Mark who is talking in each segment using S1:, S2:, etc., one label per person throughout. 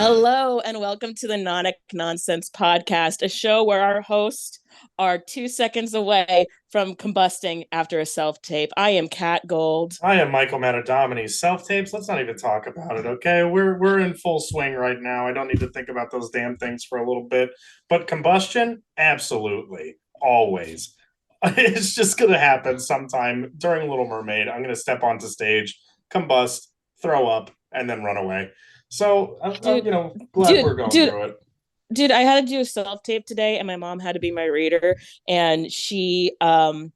S1: Hello, and welcome to the Nonic Nonsense Podcast, a show where our hosts are 2 seconds away from combusting after a self tape. I am Kat Gold.
S2: I am Michael Matadomini. Self tapes, let's not even talk about it, okay? We're in full swing right now. I don't need to think about those damn things for a little bit. But combustion, absolutely. Always. It's just gonna happen sometime during Little Mermaid. I'm gonna step onto stage, combust, throw up, and then run away. So I'm
S1: Dude,
S2: glad
S1: dude,
S2: we're going
S1: dude,
S2: through it.
S1: dude, I had to do a self tape today, and my mom had to be my reader, and she started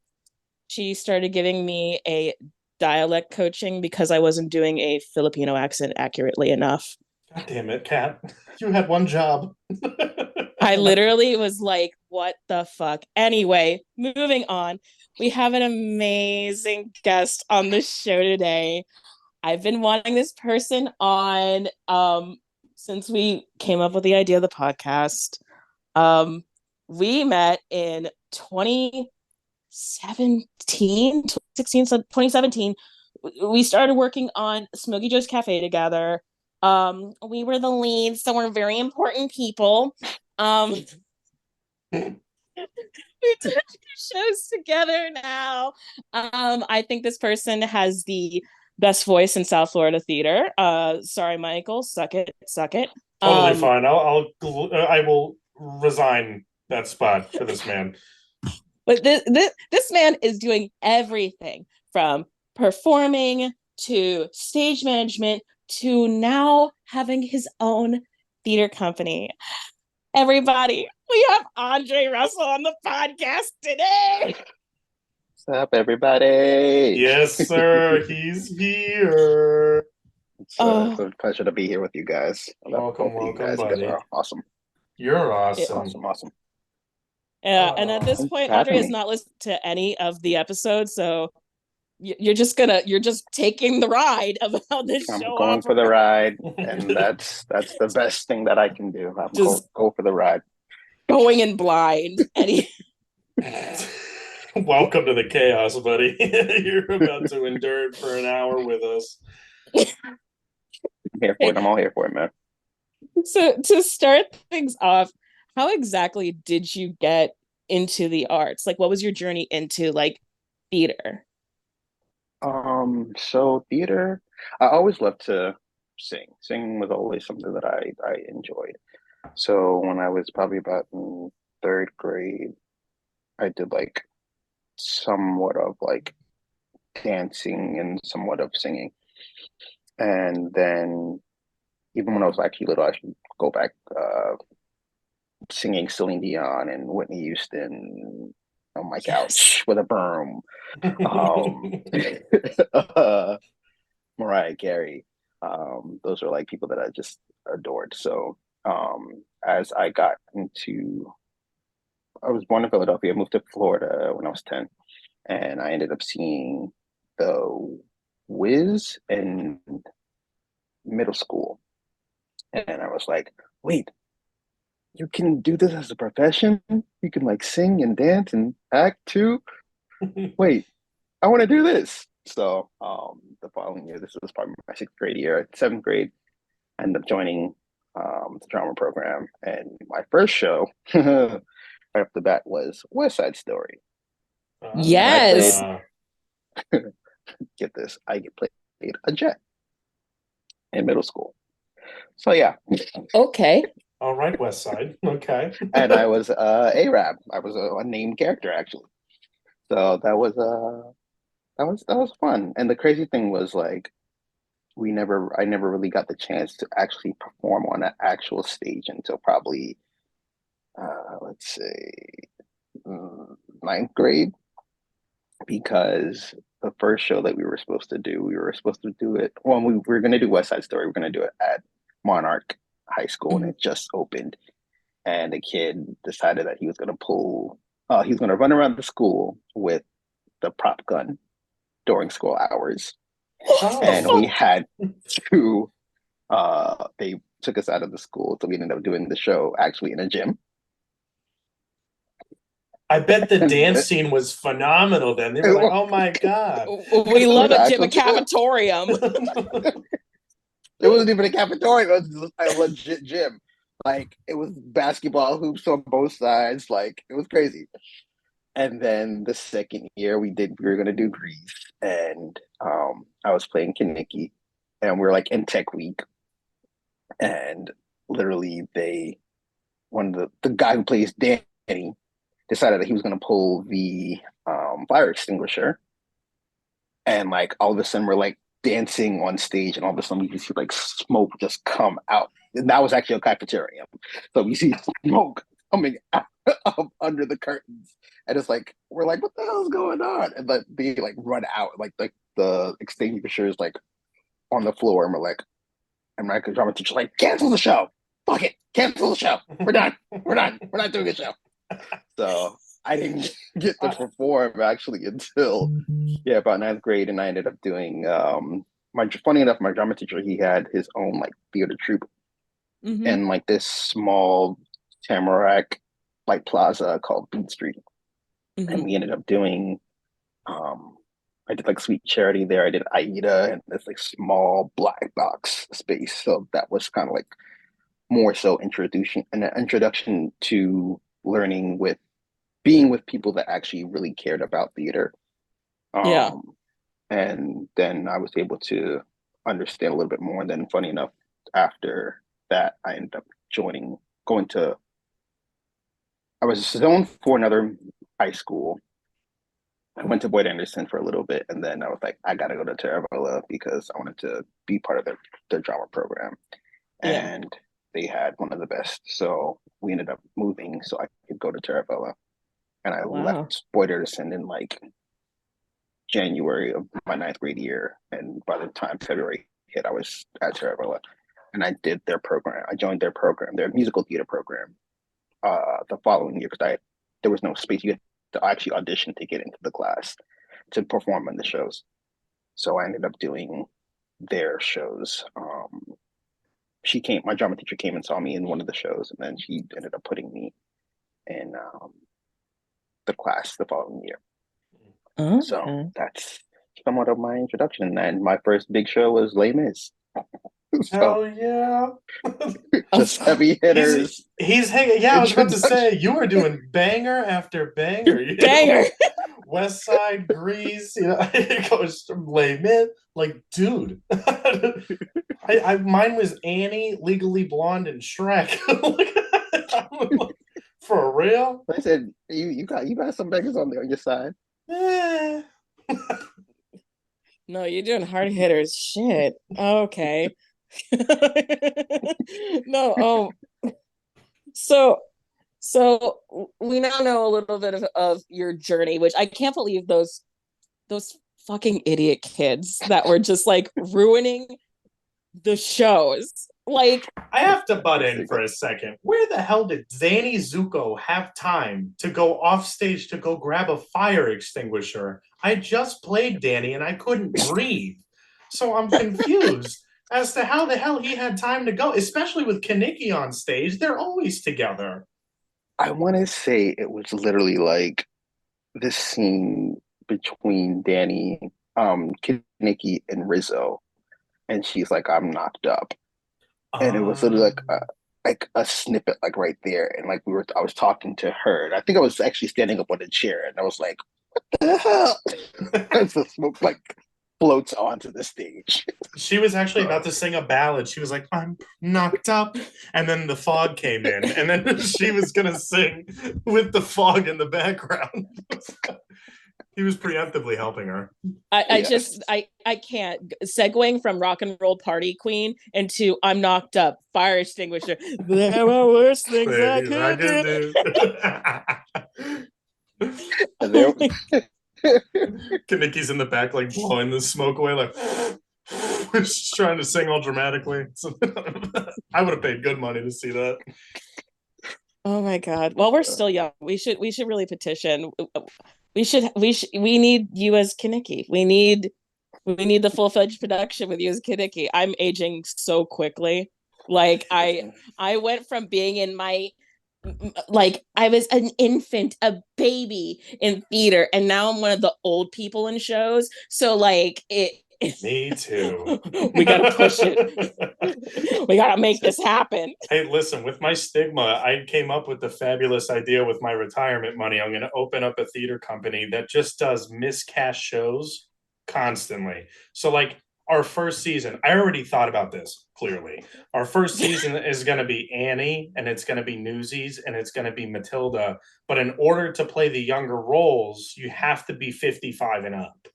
S1: giving me a dialect coaching because I wasn't doing a Filipino accent accurately enough.
S2: God damn it, Kat. You had one job.
S1: I literally was like, what the fuck? Anyway, moving on. We have an amazing guest on the show today. I've been wanting this person on since we came up with the idea of the podcast. Um we met in 2017, 2016, so 2017. We started working on Smokey Joe's Cafe together. We were the leads, so we're very important people. We do shows together now. I think this person has the best voice in South Florida theater. Sorry, Michael, suck it, suck it.
S2: Totally
S1: Um,
S2: fine. I will resign that spot for this man.
S1: but this man is doing everything from performing to stage management to now having his own theater company. Everybody, we have Andre Russell on the podcast today.
S3: What's up, everybody?
S2: Yes, sir. He's here.
S3: It's
S1: Oh,
S3: a pleasure to be here with you guys. I love
S2: Welcome,
S3: both of you
S2: welcome,
S3: guys. You guys
S2: buddy.
S3: are awesome.
S2: You're
S1: yeah.
S2: awesome.
S3: Awesome.
S1: Yeah, and at this
S3: Thanks
S1: point,
S3: for
S1: Andre
S3: having
S1: has
S3: me.
S1: not listened to any of the episodes, so you're just taking the ride of how this
S3: I'm
S1: show
S3: going for the
S1: operates.
S3: ride, and that's the best thing that I can do. I'm
S1: Just
S3: go for the ride.
S1: going in blind. And
S2: Welcome to the chaos, buddy. You're about to endure it for an hour with us.
S3: I'm here for it. I'm all here for it, man.
S1: so to start things off, how exactly did you get into the arts? Like, what was your journey into like theater?
S3: So theater, I always loved to sing. Singing was always something that I enjoyed. So when I was probably about in third grade, I did like somewhat of like dancing and somewhat of singing. And then even when I was actually little, I should go back singing Celine Dion and Whitney Houston on my
S1: Yes.
S3: couch with a berm. Um, uh, Mariah Carey. Those are like people that I just adored. So as I got into, I was born in Philadelphia, moved to Florida when I was 10, and I ended up seeing the Wiz in middle school. And I was like, wait, you can do this as a profession? You can like sing and dance and act too? Wait, I want to do this. So the following year, this was probably my sixth grade year, seventh grade, I ended up joining the drama program. And my first show right off the bat was West Side Story. And I played,
S1: Yes.
S2: Ah,
S3: get this, I get played a jet in middle school. So yeah,
S1: Okay.
S2: all right, West Side. Okay.
S3: and I was Arab. I was a named character actually. So that was fun. And the crazy thing was like I never really got the chance to actually perform on an actual stage until probably let's say ninth grade because the first show that we were supposed to do it. Well, we were going to do West Side Story. We are going to do it at Monarch High School, and
S1: Mhm.
S3: it just opened. And the kid decided that he was going to run around the school with the prop gun during school hours,
S1: What the
S3: and we
S2: Oh,
S1: fuck?
S3: had to. They took us out of the school, so we ended up doing the show actually in a gym.
S2: I bet the
S3: And
S2: dance
S3: it
S2: scene was phenomenal then. They were like,
S3: was,
S2: oh my God.
S1: We
S3: it was
S1: love
S3: an
S1: a gym
S3: actual gym.
S1: cavatorium.
S3: It wasn't even a cafeteria. It was just a legit gym. Like it was basketball hoops on both sides. Like it was crazy. And then the second year we were gonna do Grease, and I was playing Kaneki, and we were like in tech week, and literally one of the guy who plays Danny decided that he was gonna pull the fire extinguisher, and like all of a sudden we're like dancing on stage, and all of a sudden we just see like smoke just come out. And that was actually a cafeteria, so we see smoke coming out of under the curtains, and it's like we're like, what the hell is going on? And like they like run out, like the extinguisher is like on the floor, and we're like, and my drama teacher's like, cancel the show, fuck it, cancel the show, we're done, we're done, we're not doing the show. So I didn't get to perform actually until about ninth grade, and I ended up doing my funny enough, my drama teacher, he had his own like theater troupe in like this small Tamarack like plaza called Beat Street. And we ended up doing I did like Sweet Charity there. I did Aida and this like small black box space. So that was kind of like more so an introduction to learning with being with people that actually really cared about theater.
S1: Yeah.
S3: And then I was able to understand a little bit more. And then funny enough, after that, I ended up I was zoned for another high school. I went to Boyd Anderson for a little bit, and then I was like, I gotta go to Terravilla because I wanted to be part of their drama program.
S1: Yeah.
S3: And they had one of the best. So we ended up moving so I could go to Terravilla. And I left Boyd Anderson in like January of my ninth grade year. And by the time February hit, I was at Terravilla. And I did their program. I joined their program, their musical theater program, the following year because there was no space. You had to actually audition to get into the class to perform in the shows. So I ended up doing their shows. My drama teacher came and saw me in one of the shows, and then she ended up putting me in the class the following year.
S1: Okay.
S3: So that's somewhat of my introduction. And my first big show was Les Mis.
S2: Hell yeah.
S3: Just heavy hitters.
S2: He's hanging. Yeah, I was about to say, you were doing banger after banger.
S1: Banger.
S2: West Side, Grease, it goes from Les Mis. Like, dude. Mine was Annie, Legally Blonde, and Shrek. For real?
S3: I said, you got some bangers on your side.
S1: No, you're doing hard hitters. Shit. Okay. No, so we now know a little bit of your journey, which I can't believe those fucking idiot kids that were just like ruining the shows. Like,
S2: I have to butt in for a second. Where the hell did Danny Zuko have time to go off stage to go grab a fire extinguisher? I just played Danny and I couldn't breathe. So I'm confused as to how the hell he had time to go, especially with Kaneki on stage. They're always together.
S3: I want to say it was literally like this scene between Danny, Kaneki, and Rizzo, and she's like, "I'm knocked up," and it was literally like a snippet, like right there, and like I was talking to her, and I think I was actually standing up on a chair, and I was like, "What the hell?" As the smoke like floats onto the stage.
S2: She was actually about to sing a ballad. She was like, "I'm knocked up," and then the fog came in, and then she was gonna sing with the fog in the background. He was preemptively helping her.
S1: I can't. Segueing from rock and roll party queen into I'm knocked up, fire extinguisher. There are worse things I could do.
S2: Kaneki's in the back, like blowing the smoke away, like she's trying to sing all dramatically. I would have paid good money to see that.
S1: Oh my god! Well, we're still young. We should really petition. We need you as Kaneki. We need the full-fledged production with you as Kaneki. I'm aging so quickly. Like I went from being in my I was an infant, a baby in theater, and now I'm one of the old people in shows. So like
S2: Me too.
S1: We gotta push it. We gotta make this happen.
S2: Hey, listen, with my stigma, I came up with the fabulous idea with my retirement money. I'm going to open up a theater company that just does miscast shows constantly. So, like, our first season, I already thought about this clearly. Our first season is going to be Annie, and it's going to be Newsies, and it's going to be Matilda. But in order to play the younger roles, you have to be 55 and up.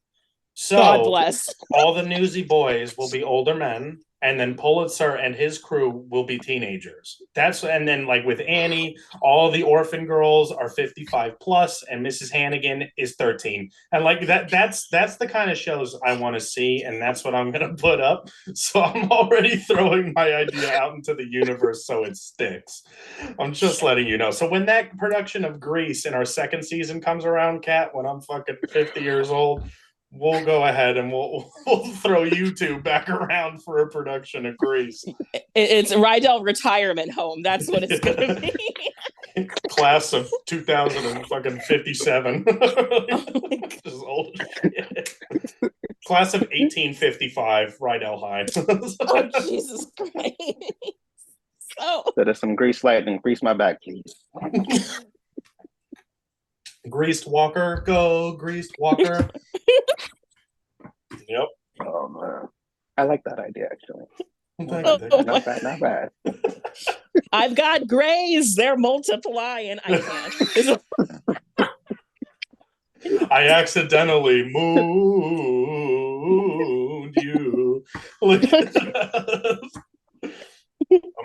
S2: So
S1: God bless.
S2: all the Newsy boys will be older men, and then Pulitzer and his crew will be teenagers. And then like with Annie, all the orphan girls are 55 plus, and Mrs. Hannigan is 13. And like that's the kind of shows I want to see, and that's what I'm gonna put up. So I'm already throwing my idea out into the universe so it sticks. I'm just letting you know. So when that production of Grease in our second season comes around, Kat, when I'm fucking 50 years old, we'll go ahead and we'll throw you two back around for a production of Grease.
S1: It's Rydell Retirement Home. That's what it's gonna be.
S2: Class of 2057. Just old shit. Class of 1855, Rydell High.
S1: Oh, Jesus Christ. So
S3: That is some grease lightning. Grease my back, please.
S2: Greased Walker, go Greased Walker. Yep.
S3: Oh man, I like that idea actually.
S2: Not
S3: bad, not bad.
S1: I've got grays. They're multiplying. I can't.
S2: I accidentally moved you.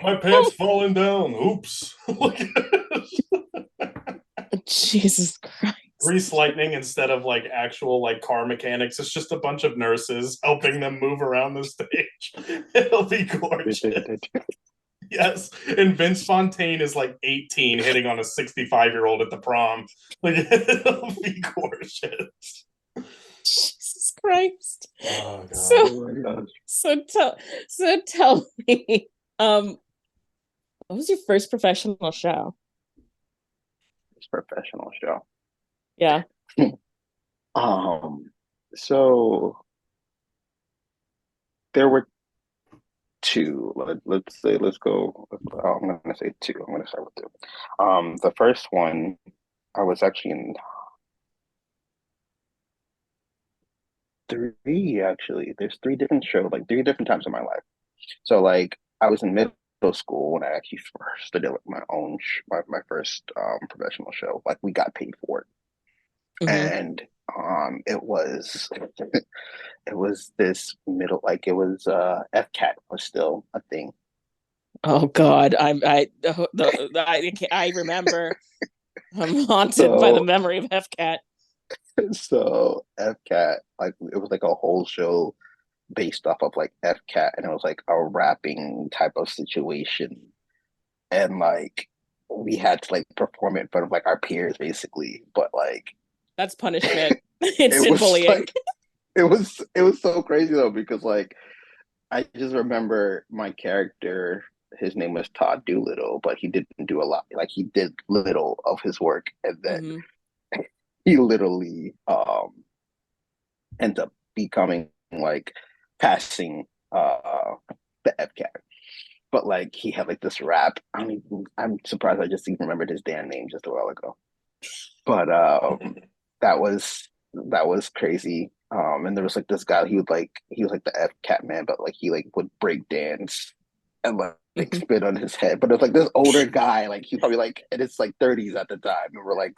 S2: My pants falling down. Oops.
S1: Jesus Christ.
S2: Grease lightning instead of like actual like car mechanics. It's just a bunch of nurses helping them move around the stage. It'll be gorgeous. Yes. And Vince Fontaine is like 18 hitting on a 65-year-old at the prom. Like it'll be gorgeous.
S1: Jesus Christ.
S2: Oh
S1: God. So tell me, what was your first professional show?
S3: Professional show.
S1: Yeah.
S3: So there were two. Let's go. I'm gonna say two. I'm gonna start with two. The first one, I was actually in three actually. There's three different shows, like three different times in my life. So like I was in middle school when I actually first did like my own my first professional show. Like we got paid for it. And it was this middle, like it was FCAT was still a thing.
S1: Oh God, I remember. I'm haunted by the memory of FCAT.
S3: So FCAT, like it was like a whole show based off of like FCAT, and it was like a rapping type of situation, and like we had to like perform it in front of like our peers basically, but like
S1: that's punishment. It's bullying.
S3: Like, it was so crazy though, because like I just remember my character, his name was Todd Doolittle, but he didn't do a lot. Like he did little of his work, and then he literally ends up becoming like passing the FCAT. But like he had like this rap. I'm surprised I just even remembered his damn name just a while ago. But that was crazy. And there was like this guy, he was like the FCAT man, but like he like would break dance and like spit on his head. But it was like this older guy, like he probably like in his like 30s at the time. And we're like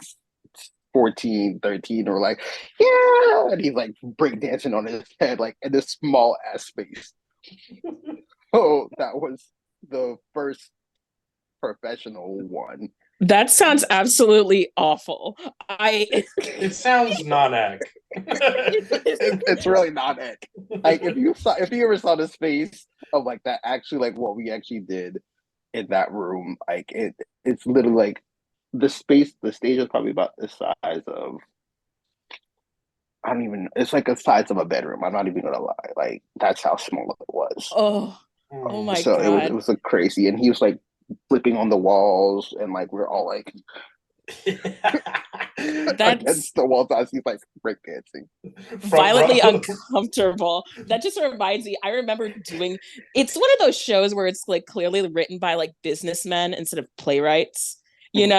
S3: 14, 13, and we're like, yeah, and he's like break dancing on his head, like in this small ass space. So that was the first professional one.
S1: That sounds absolutely awful.
S2: It sounds non-ec.
S3: It's really non-ec. Like if you ever saw this face of like that, actually like what we actually did in that room, like it's literally like the stage is probably about the size of, it's like the size of a bedroom. I'm not even gonna lie. Like that's how small it was.
S1: Oh my God.
S3: So it was like crazy, and he was like flipping on the walls, and like we're all like
S1: That's
S3: against the wall as he's like breakdancing.
S2: Front
S1: violently
S2: row.
S1: uncomfortable. That just reminds me, I remember doing, it's one of those shows where it's like clearly written by like businessmen instead of playwrights, and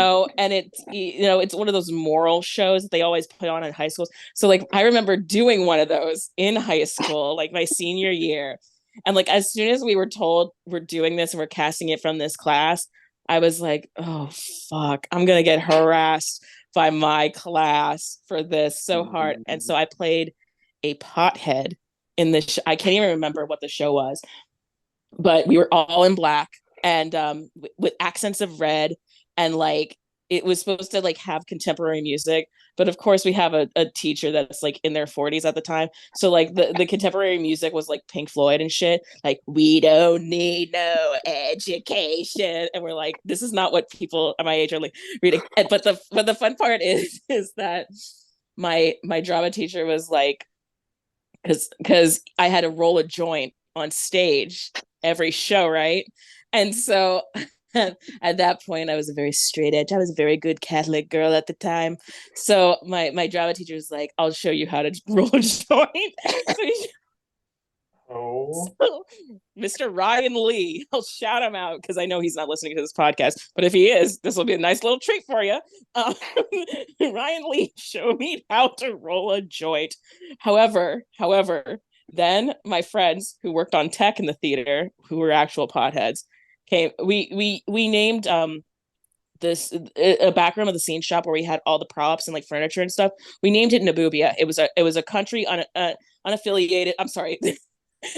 S1: it's one of those moral shows that they always put on in high schools. So like I remember doing one of those in high school, like my senior year. And like as soon as we were told we're doing this and we're casting it from this class, I was like, oh fuck, I'm gonna get harassed by my class for this so hard. And so I played a pothead in this. I can't even remember what the show was, but we were all in black and with accents of red, and like it was supposed to like have contemporary music, but of course we have a teacher that's like in their 40s at the time, so like the contemporary music was like Pink Floyd and shit, like we don't need no education, and we're like, this is not what people at my age are like reading. But the fun part is that my drama teacher was like, because I had to roll a joint on stage every show, right? And so at that point, I was a very straight edge. I was a very good Catholic girl at the time. So my drama teacher was like, "I'll show you how to roll a joint."
S2: Oh,
S1: So, Mr. Ryan Lee, I'll shout him out because I know he's not listening to this podcast. But if he is, this will be a nice little treat for you. Um, Ryan Lee showed me how to roll a joint. However, then my friends who worked on tech in the theater, who were actual potheads, came. We named this a back room of the scene shop where we had all the props and like furniture and stuff. We named it Nabubia. It was a country unaffiliated. I'm sorry.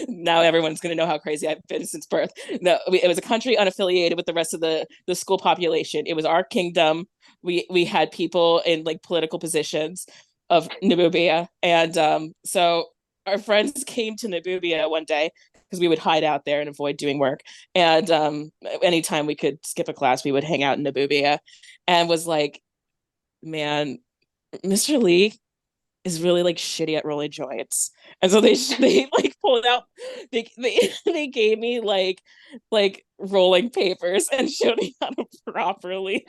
S1: Now everyone's going to know how crazy I've been since birth. No, it was a country unaffiliated with the rest of the school population. It was our kingdom. We had people in like political positions of Namibia, and so our friends came to Namibia one day because we would hide out there and avoid doing work. And anytime we could skip a class, we would hang out in Namibia, and was like, man, Mr. Lee is really like shitty at rolling joints. And so they like pulled out, they gave me like rolling papers and showed me how to properly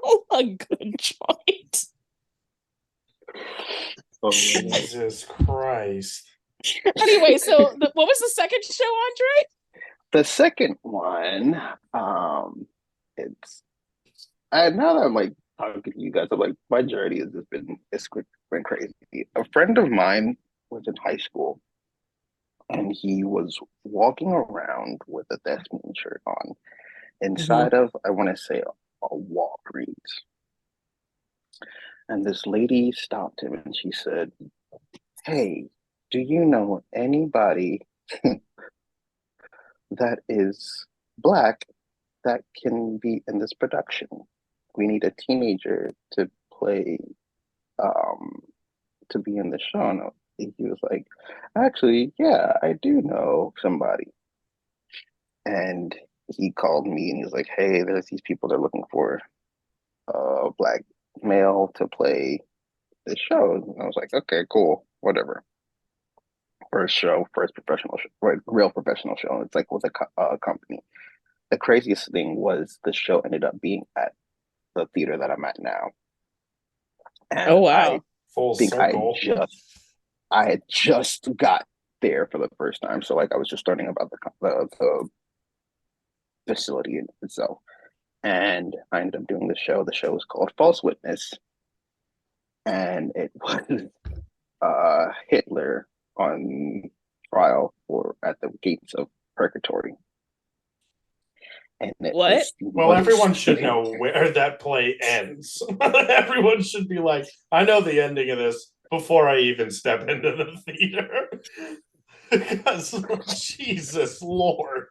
S1: roll a good joint.
S3: Oh,
S2: Jesus Christ.
S1: Anyway, so what was the second show, Andre?
S3: the second one, it's now that I'm like talking to you guys, I'm like my journey has just been crazy. A friend of mine was in high school and he was walking around with a Thespian shirt on
S1: Mm-hmm.
S3: inside of, I want to say, a Walgreens. And this lady stopped him and she said, "Hey, do you know anybody that is black that can be in this production? We need a teenager to play, um, to be in the show." And he was like, "Actually, yeah, I do know somebody." And he called me and he was like, "Hey, there's these people that are looking for a black male to play this show." And I was like, "Okay, cool, whatever." First show, first professional show, right, real professional show. It's like with a company. The craziest thing was the show ended up being at the theater that I'm at now,
S1: Oh
S3: and I
S1: wow.
S2: Full
S3: think
S2: circle.
S3: I had just got there for the first time, so like I was just learning about the facility in itself, and I ended up doing the show. The show was called False Witness, and it was Hitler on trial for at the gates of purgatory, and it
S1: What?
S3: was
S2: Well, everyone should
S3: okay.
S2: know where that play ends. Everyone should be like, I know the ending of this before I even step into the theater. Because Jesus Lord.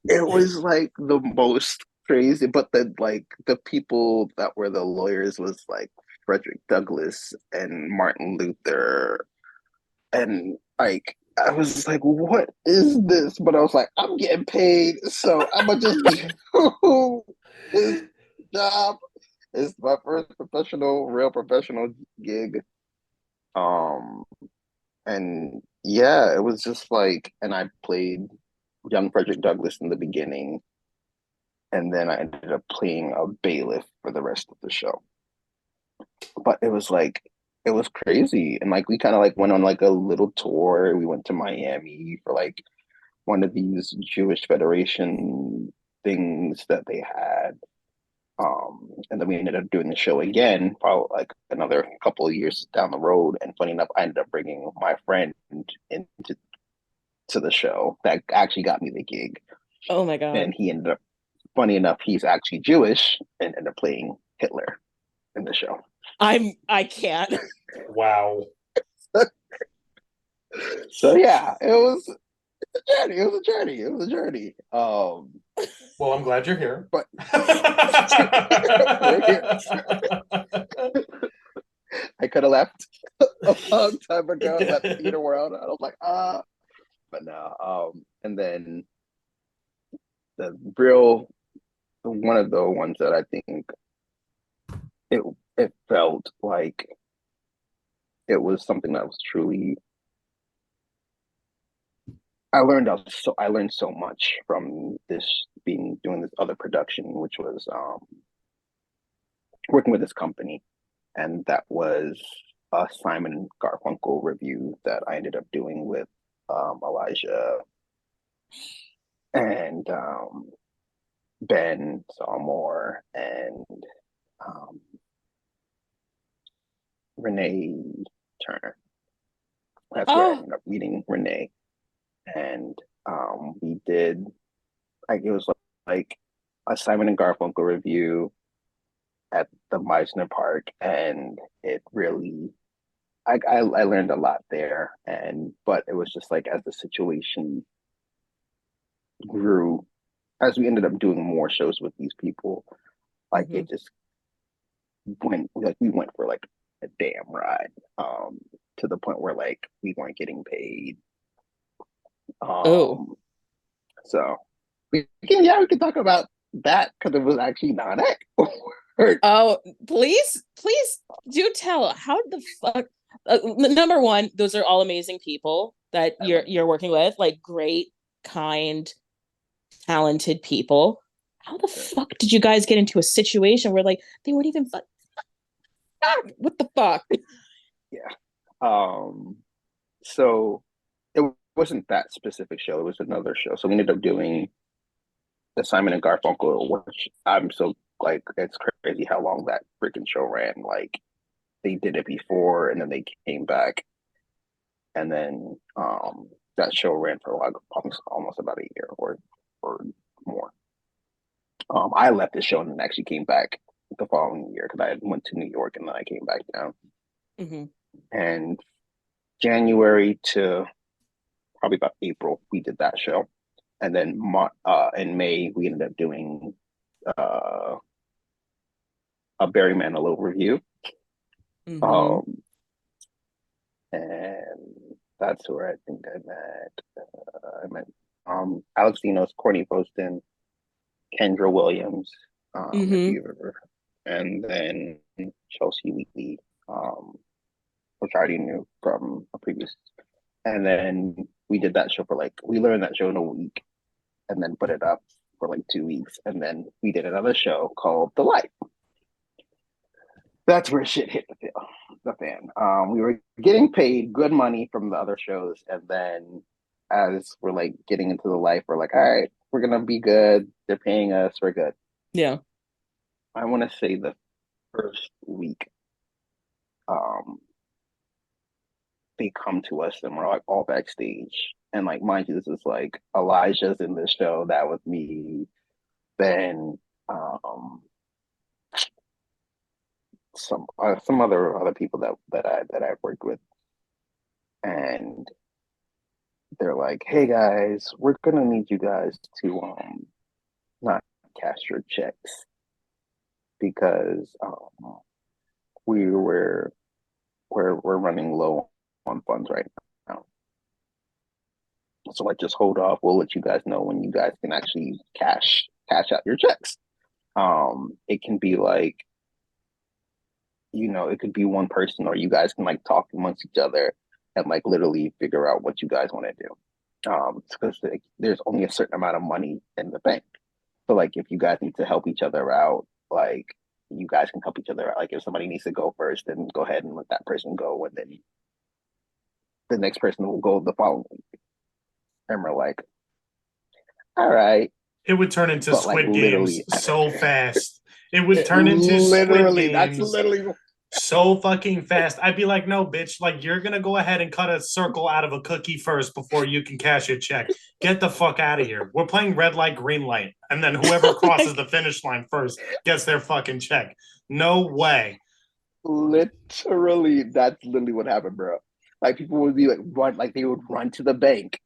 S3: It was like the most crazy, but the people that were the lawyers was like Frederick Douglass and Martin Luther, and like I was like, what is this? But I was like, I'm getting paid, so I'm gonna just do this job. It's my first real professional gig. Um, and yeah, it was just like, and I played young Frederick Douglass in the beginning, and then I ended up playing a bailiff for the rest of the show. but it was crazy. And like we kind of like went on like a little tour. We went to Miami for like one of these Jewish Federation things that they had. And then we ended up doing the show again, probably like another couple of years down the road. And funny enough, I ended up bringing my friend into the show that actually got me the gig.
S1: Oh my God.
S3: And he ended up, funny enough, he's actually Jewish and ended up playing Hitler in the show.
S1: I can't.
S2: Wow.
S3: So yeah, it was a journey. It was a journey. It was a journey.
S2: Well, I'm glad you're here.
S3: But I could have left a long time ago, left the theater world. I was like, but no. And then the real one of the ones that I think it it felt like it was something that was truly I learned so much from this being doing this other production, which was working with this company, and that was a Simon and Garfunkel review that I ended up doing with Elijah and Ben Sawmore and um, Renee Turner. That's where I
S1: Oh,
S3: ended up meeting Renee, and we did like it was like a Simon and Garfunkel review at the Meisner Park, and it really I learned a lot there, and but it was just like as the situation grew, as we ended up doing more shows with these people, like
S1: mhm.
S3: it just went like we went for like a damn ride, to the point where like we weren't getting paid.
S1: Oh.
S3: Um, so we can talk about that because it was actually not it.
S1: Oh, please do tell. How the fuck? Number one, those are all amazing people that you're working with, like great, kind, talented people. How the fuck did you guys get into a situation where like they weren't even what the fuck?
S3: Yeah. Um, so it wasn't that specific show. It was another show. So we ended up doing the Simon and Garfunkel, which I'm so like it's crazy how long that freaking show ran. Like they did it before and then they came back and then that show ran for like almost about a year or more. I left the show and then actually came back the following year because I went to New York and then I came back down.
S1: Mm-hmm.
S3: And January to probably about April, we did that show. And then in May, we ended up doing uh, a Barry Manilow review.
S1: Mm-hmm.
S3: Um, and that's where I think I met. I met Alex Dinos, Courtney Poston, Kendra Williams, if
S1: Mm-hmm.
S3: you ever, and then Chelsea Wheatley, which I already knew from a previous. And then we did that show for like, we learned that show in a week and then put it up for like 2 weeks. And then we did another show called The Light. That's where shit hit the fan. We were getting paid good money from the other shows. And then as we're like getting into the life, we're like, all right, we're going to be good. They're paying us. We're good.
S1: Yeah.
S3: I want to say the first week, um, they come to us and we're like all backstage. And like, mind you, this is like Elijah's in the show. That was me. Then some other people that I've worked with, and they're like, "Hey guys, we're gonna need you guys to not cash your checks because we were we're running low on funds right now. So like, just hold off. We'll let you guys know when you guys can actually cash out your checks. It can be like, it could be one person, or you guys can like talk amongst each other and like literally figure out what you guys want to do. Because like, there's only a certain amount of money in the bank. So like, if you guys need to help each other out, like you guys can help each other out. Like if somebody needs to go first, then go ahead and let that person go, and then the next person will go the following week. And we're like, all right.
S2: It would turn into
S3: But like
S2: Squid Games
S3: literally,
S2: so fast. It would
S3: it
S2: turn into Squid
S3: literally, that's
S2: Games
S3: literally
S2: so fucking fast. I'd be like, no, bitch, like you're gonna go ahead and cut a circle out of a cookie first before you can cash your check. Get the fuck out of here. We're playing red light, green light, and then whoever crosses the finish line first gets their fucking check. No way.
S3: literally, that's literally what happened, bro. Like people would be like run, like they would run to the bank,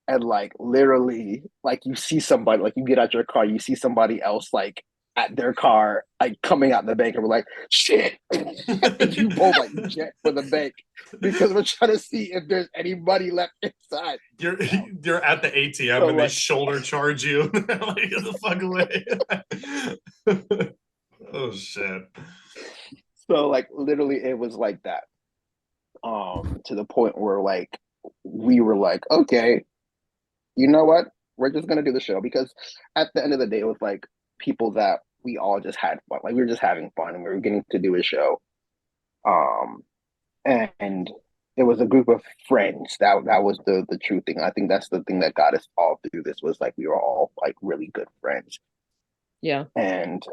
S3: and like literally, like you see somebody, like you get out your car, you see somebody else like at their car, like coming out the bank, and we're like, shit. And you both like jet for the bank because we're trying to see if there's any money left inside.
S2: You're at the ATM
S3: So
S2: and they
S3: like,
S2: shoulder charge you. Like, get the fuck away. Oh shit.
S3: so like literally, it was like that. To the point where like we were like, okay, you know what? We're just gonna do the show because at the end of the day, it was like people that we all just had fun. Like we were just having fun and we were getting to do a show. Um, and it was a group of friends. That was the true thing. I think that's the thing that got us all through this was like we were all like really good friends.
S1: Yeah.
S3: And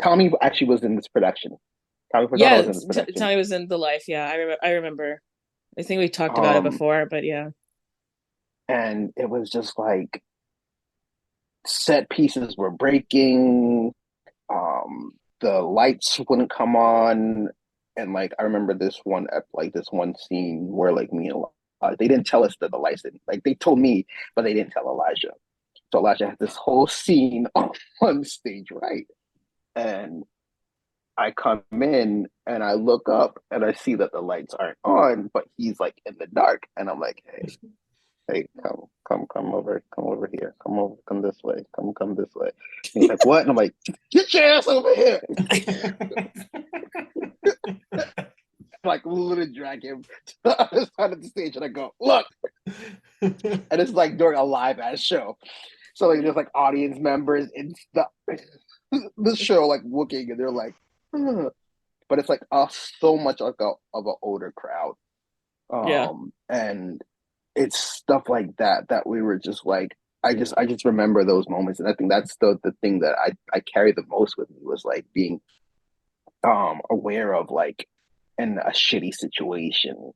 S3: Tommy actually was in this production. Tommy Furtado
S1: Yeah,
S3: was in this production.
S1: Tommy was in The Life. Yeah, I remember. I think we talked about it before, but yeah.
S3: And it was just like set pieces were breaking. The lights wouldn't come on, and like I remember this one this one scene where like me and they didn't tell us that the lights didn't like they told me, but they didn't tell Elijah. So Elijah had this whole scene on stage, right? And I come in and I look up and I see that the lights aren't on, but he's like in the dark, and I'm like, hey, come over here, come this way, come this way. And he's like, what? And I'm like, get your ass over here. Like literally drag him to the other side of the stage, and I go, look. And it's like during a live ass show, so like there's like audience members in the show like looking, and they're like, but it's like so much like of an older crowd,
S1: Yeah.
S3: and it's stuff like that that we were just like I just remember those moments, and I think that's the thing that I carry the most with me was like being aware of like in a shitty situation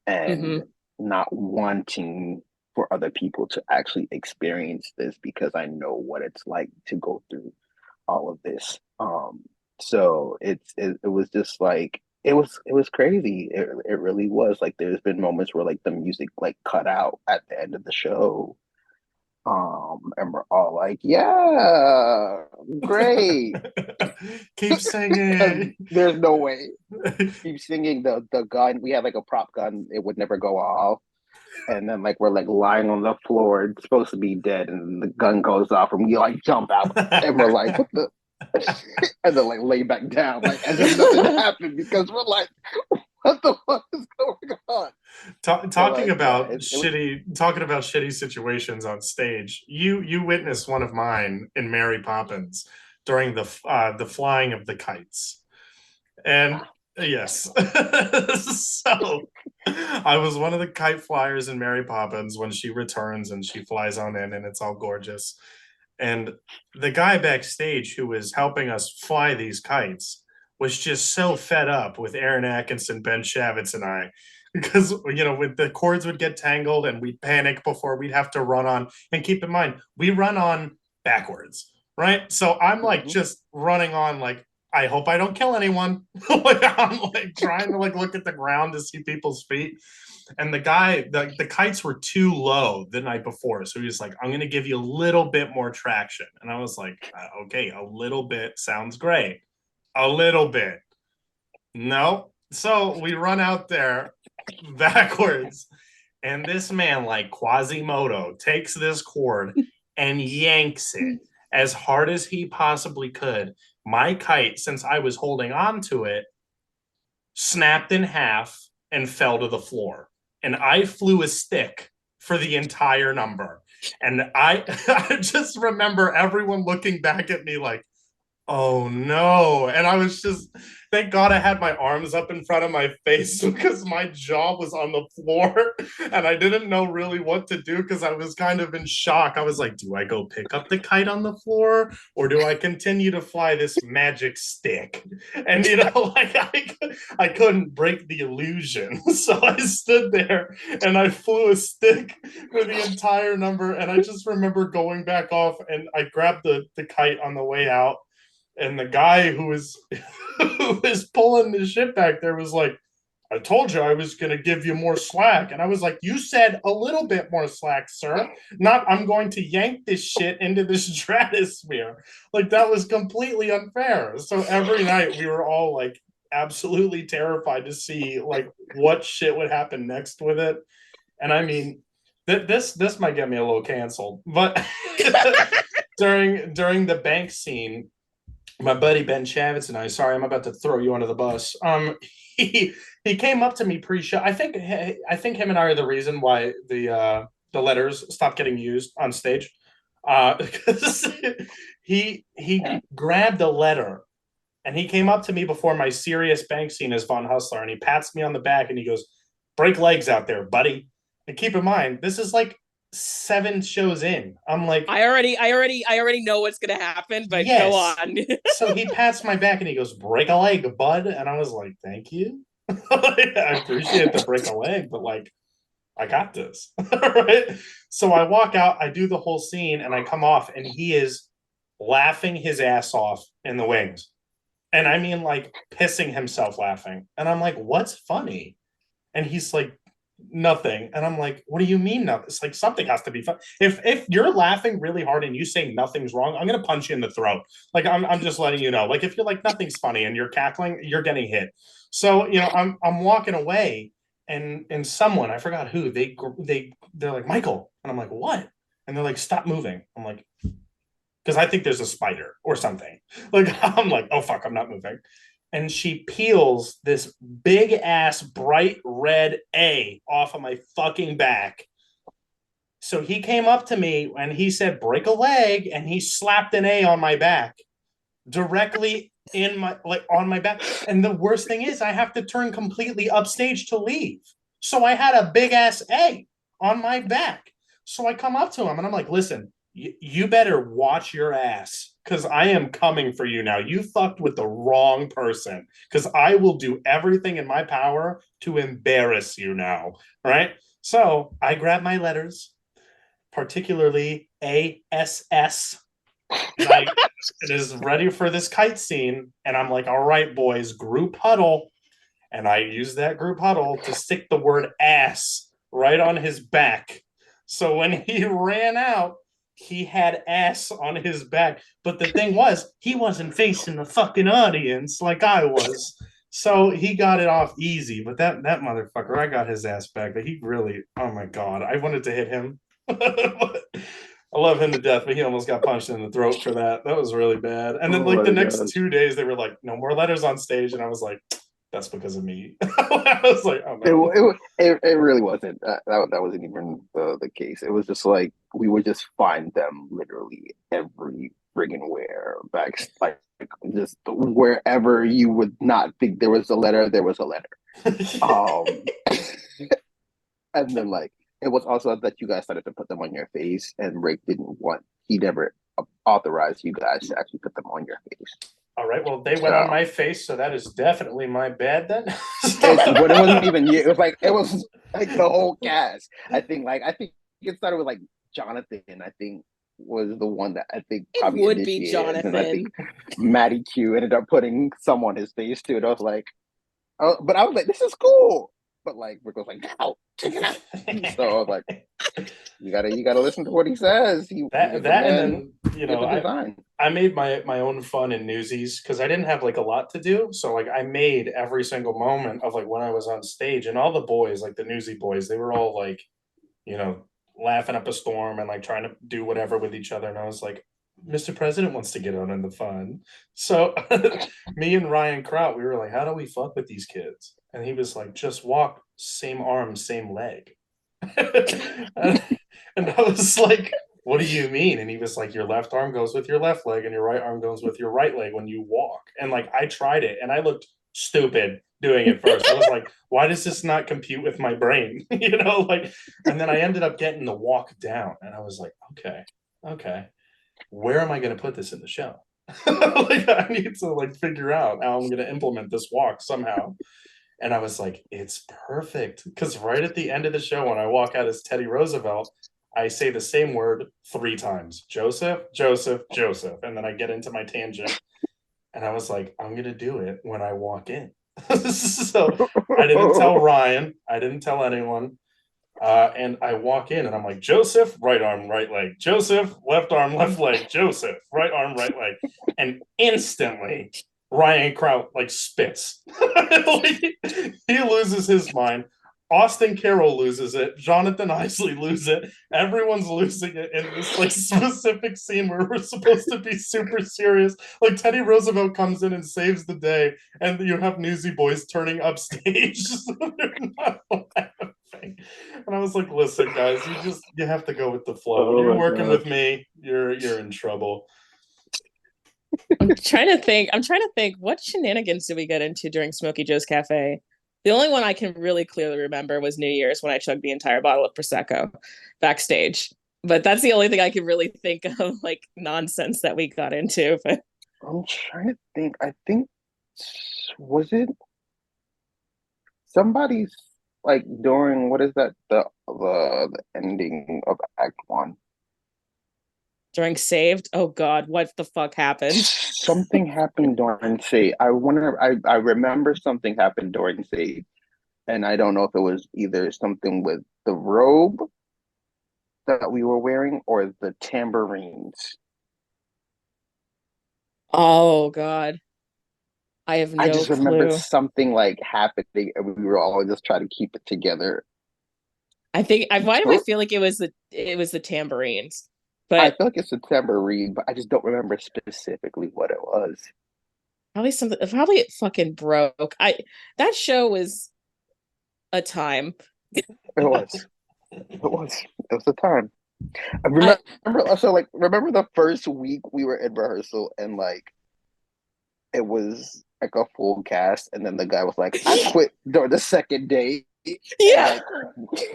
S3: and not wanting for other people to actually experience this because I know what it's like to go through all of this. So it was just like it was crazy. It really was. Like there's been moments where like the music like cut out at the end of the show. And we're all like, yeah, great.
S2: Keep singing.
S3: There's no way. Keep singing the gun. We had like a prop gun, it would never go off. And then like we're like lying on the floor, it's supposed to be dead, and the gun goes off and we like jump out and we're like, what the and then like lay back down, like as if nothing happened because we're like, what the fuck is going on?
S2: Talking about
S3: shitty
S2: talking about shitty situations on stage. You witnessed one of mine in Mary Poppins during the flying of the kites, and yes, so I was one of the kite flyers in Mary Poppins when she returns and she flies on in, and it's all gorgeous. And the guy backstage who was helping us fly these kites was just so fed up with Aaron Atkinson, Ben Shavitz, and I, because with the cords would get tangled and we'd panic before we'd have to run on. And keep in mind, we run on backwards, right? So I'm like just running on like, I hope I don't kill anyone. Like I'm like trying to like look at the ground to see people's feet. And the guy, the kites were too low the night before. So he was like, I'm going to give you a little bit more traction. And I was like, okay, a little bit sounds great. A little bit. No. So we run out there backwards. And this man, like Quasimodo, takes this cord and yanks it as hard as he possibly could. My kite, since I was holding on to it, snapped in half and fell to the floor. And I flew a stick for the entire number. And I just remember everyone looking back at me like, Oh no. And I was just, thank God I had my arms up in front of my face because my jaw was on the floor and I didn't know really what to do because I was kind of in shock. I was like, do I go pick up the kite on the floor or do I continue to fly this magic stick? And like I couldn't break the illusion. So I stood there and I flew a stick for the entire number. And I just remember going back off and I grabbed the kite on the way out, and the guy who was who was pulling the shit back there was like, I told you I was going to give you more slack. And I was like, you said a little bit more slack, sir. Not I'm going to yank this shit into the stratosphere. Like, that was completely unfair. So every night we were all like absolutely terrified to see like what shit would happen next with it. And I mean, this might get me a little canceled, but during the bank scene, my buddy Ben Chavitz and I, sorry, I'm about to throw you under the bus. He he came up to me pre-show. I think him and I are the reason why the letters stopped getting used on stage. Because he grabbed a letter and he came up to me before my serious bank scene as Von Hustler, and he pats me on the back and he goes, "Break legs out there, buddy." And keep in mind, this is like 7 shows in. I'm like,
S1: I already know what's gonna happen, but go
S2: yes.
S1: on.
S2: So he pats my back and he goes, "Break a leg, bud." And I was like, "Thank you." I appreciate the break a leg, but like, I got this. Right. So I walk out, I do the whole scene, and I come off, and he is laughing his ass off in the wings. And I mean, like, pissing himself laughing. And I'm like, "What's funny?" And he's like, "Nothing." And I'm like, "What do you mean nothing?" It's like, something has to be fun. If you're laughing really hard and you say nothing's wrong, I'm gonna punch you in the throat. Like, I'm just letting you know. Like, if you're like nothing's funny and you're cackling, you're getting hit. So I'm walking away, and someone, I forgot who, they're like, "Michael," and I'm like, "What?" And they're like, "Stop moving." I'm like, because I think there's a spider or something. Like, I'm like, "Oh fuck, I'm not moving." And she peels this big ass bright red A off of my fucking back. So he came up to me and he said, "Break a leg," and he slapped an A on my back, directly in my, like, on my back. And the worst thing is I have to turn completely upstage to leave. So I had a big ass A on my back. So I come up to him and I'm like, "Listen, you better watch your ass because I am coming for you now. You fucked with the wrong person because I will do everything in my power to embarrass you now." Right. So I grab my letters, particularly ASS, and I it is ready for this kite scene. And I'm like, "All right, boys, group huddle." And I use that group huddle to stick the word ass right on his back. So when he ran out, he had ass on his back. But the thing was, he wasn't facing the fucking audience like I was. So he got it off easy. But that motherfucker, I got his ass back. But he really, oh my God, I wanted to hit him. I love him to death, but he almost got punched in the throat for that. That was really bad. And then,
S3: Oh
S2: like, the
S3: my
S2: next
S3: gosh.
S2: 2 days, they were like, "No more letters on stage," and I was like, "That's because of me." I was like, "Oh
S3: It,
S2: no."
S3: it really wasn't. That wasn't even the case. It was just like we would just find them literally every friggin' where back, like just wherever you would not think there was a letter, there was a letter. Um, and then like it was also that you guys started to put them on your face, and Rick didn't want. He never authorized you guys to actually put them on your face.
S2: All right, well, they went on
S3: So
S2: my face, so that is definitely my bad then.
S3: but it wasn't even you. It was like it was like the whole cast. I think it started with like Jonathan. I think was the one that I think
S1: It
S3: probably
S1: would be
S3: initiated, and then I think
S1: Jonathan.
S3: Matty Q ended up putting some on his face too. And I was like, oh, but I was like, this is cool. But like Rick was like, no, check it out. So I was like, you gotta listen to what he says. He
S2: that
S3: gives a
S2: that and
S3: man
S2: then
S3: given design.
S2: I made my own fun in Newsies because I didn't have like a lot to do. So like I made every single moment of like when I was on stage, and all the boys, like the Newsy boys, they were all like, you know, laughing up a storm and like trying to do whatever with each other. And I was like, "Mr. President wants to get out in the fun." So me and Ryan Kraut, we were like, "How do we fuck with these kids?" And he was like, "Just walk, same arm, same leg." and, and I was like, what do you mean? And he was like, your left arm goes with your left leg and your right arm goes with your right leg when you walk. And like, I tried it and I looked stupid doing it first. I was like, why does this not compute with my brain? Like, and then I ended up getting the walk down and I was like, okay, where am I going to put this in the show? Like, I need to like figure out how I'm going to implement this walk somehow. And I was like, it's perfect. Because right at the end of the show, when I walk out as Teddy Roosevelt, I say the same word 3 times: Joseph, Joseph, Joseph. And then I get into my tangent. And I was like, I'm going to do it when I walk in. So I didn't tell Ryan, I didn't tell anyone. And I walk in and I'm like, Joseph, right arm, right leg. Joseph, left arm, left leg. Joseph, right arm, right leg. And instantly, Ryan Kraut like spits. Like, he loses his mind. Austin Carroll loses it. Jonathan Isley loses it. Everyone's losing it in this like specific scene where we're supposed to be super serious. Like Teddy Roosevelt comes in and saves the day, and you have Newsy Boys turning upstage. So they're not laughing. And I was like, listen, guys, you have to go with the flow. When you're working with me, you're in trouble.
S1: I'm trying to think what shenanigans did we get into during Smokey Joe's Cafe? The only one I can really clearly remember was New Year's when I chugged the entire bottle of Prosecco backstage. But that's the only thing I can really think of, like nonsense that we got into. But
S3: I'm trying to think. I think was it somebody's like during what is that the ending of Act One?
S1: during Saved, oh God, what the fuck happened?
S3: Something happened during Say. I remember something happened during Say, and I don't know if it was either something with the robe that we were wearing or the tambourines.
S1: Oh God, I have
S3: I
S1: no
S3: just remember
S1: clue.
S3: something like happening, and we were all just trying to keep it together.
S1: Why do I
S3: So
S1: feel like it was the tambourines,
S3: I
S1: but
S3: feel like it's a tambourine, but I just don't remember specifically what it was.
S1: probably it fucking broke. That show was a time.
S3: It was. It was. It was the time. I
S1: I
S3: remember also like remember the first week we were in rehearsal and like it was like a full cast and then the guy was like, I quit during the second day and
S1: yeah.
S3: like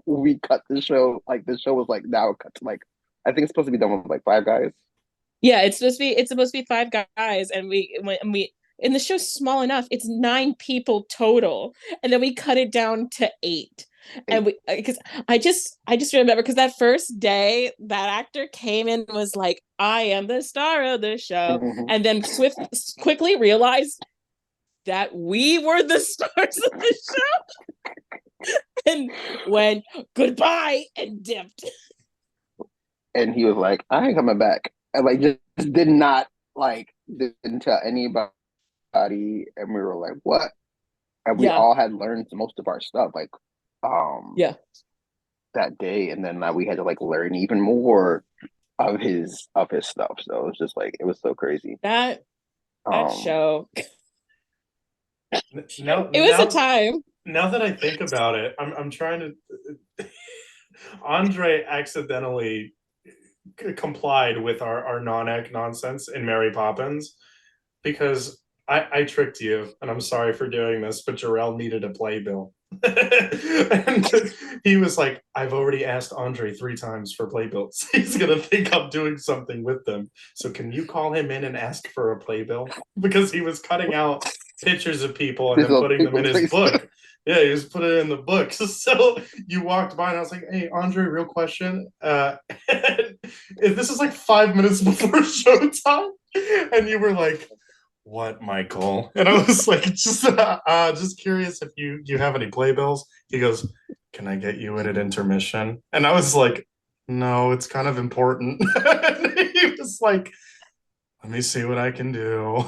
S3: we cut the show. Like the show was like now cut to like I think it's supposed to be done with like 5 guys.
S1: Yeah, it's supposed to be 5 guys, and we and the show's small enough. It's 9 people total, and then we cut it down to 8. And
S3: Hey,
S1: we because I just remember because that first day that actor came in and was like, "I am the star of the show,"
S3: mhm.
S1: and then quickly realized that we were the stars of the show, and went goodbye and dipped.
S3: And he was like, I ain't coming back. And like just did not like didn't tell anybody and we were like, what? And we
S1: Yeah,
S3: all had learned most of our stuff like um
S1: yeah.
S3: that day and then we had to like learn even more of his stuff. So it was just like it was so crazy.
S1: That
S3: Um
S1: show,
S2: Now,
S1: it was a
S2: now,
S1: time.
S2: now that I think about it, I'm trying to. Andre accidentally complied with our non-ec nonsense in Mary Poppins because I tricked you, and I'm sorry for doing this, but Jarrell needed a playbill. And he was like, I've already asked Andre 3 times for playbills. He's gonna think I'm doing something with them. So can you call him in and ask for a playbill? Because he was cutting out pictures of people and
S3: this
S2: then
S3: little
S2: putting them in
S3: people
S2: his
S3: face.
S2: book. Yeah, he was putting it in the book. So you walked by and I was like, hey, Andre, real question. This is like 5 minutes before showtime. And you were like, what, Michael? And I was like, just curious if you have any playbills. He goes, can I get you in at intermission? And I was like, no, it's kind of important. And he was like, let me see what I can do.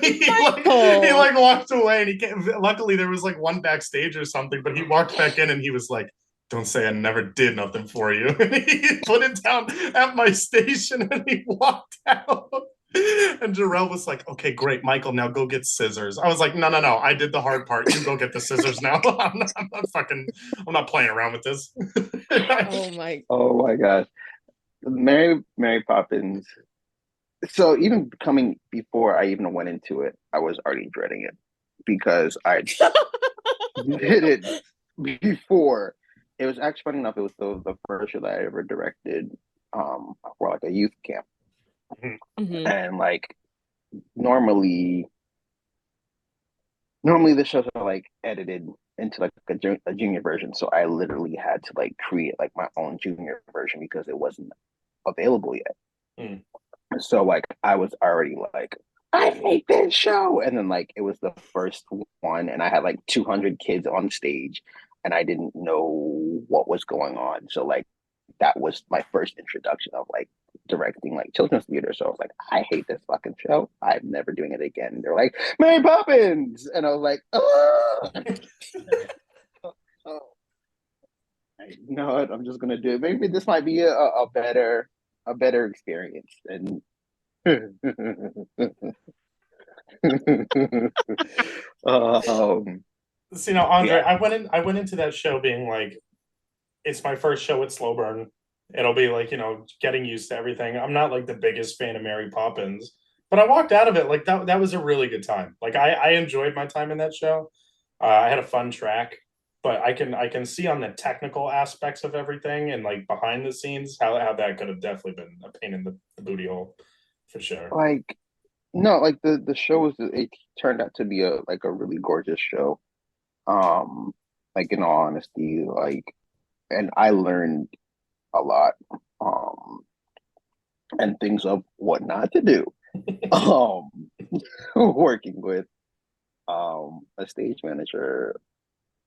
S2: He
S1: Michael.
S2: like walked away and he came, luckily there was like one backstage or something, but he walked back in and he was like, don't say I never did nothing for you. And he put it down at my station and he walked out. And Jarrell was like, okay, great, Michael, now go get scissors. I was like, no, I did the hard part. You go get the scissors now. I'm not playing around with this.
S1: Oh my.
S3: Oh my gosh. Mary Poppins. So even coming before I even went into it, I was already dreading it because I did it before. It was actually funny enough. It was the first show that I ever directed for like a youth camp,
S1: Mhm.
S3: and like normally normally the shows are like edited into like a junior version. So I literally had to like create like my own junior version because it wasn't available yet.
S2: Mm.
S3: So like I was already like, I hate this show. And then like it was the first one and I had like 200 kids on stage and I didn't know what was going on. So like that was my first introduction of like directing like children's theater. So I was like, I hate this fucking show. I'm never doing it again. They're like, Mary Poppins. And I was like, oh, oh. You know what? I'm just gonna do it. Maybe this might be a better experience. And um,
S2: So, Andre,
S3: yeah,
S2: I went into that show being like, it's my first show at Slow Burn. It'll be like, getting used to everything. I'm not like the biggest fan of Mary Poppins, but I walked out of it like that was a really good time. Like I enjoyed my time in that show. I had a fun track, but I can see on the technical aspects of everything and like behind the scenes how that could have definitely been a pain in the booty hole for sure.
S3: like no, like the show was it turned out to be a like a really gorgeous show. Um, like in all honesty, like and I learned a lot. Um, and things of what not to do. Um, working with a stage manager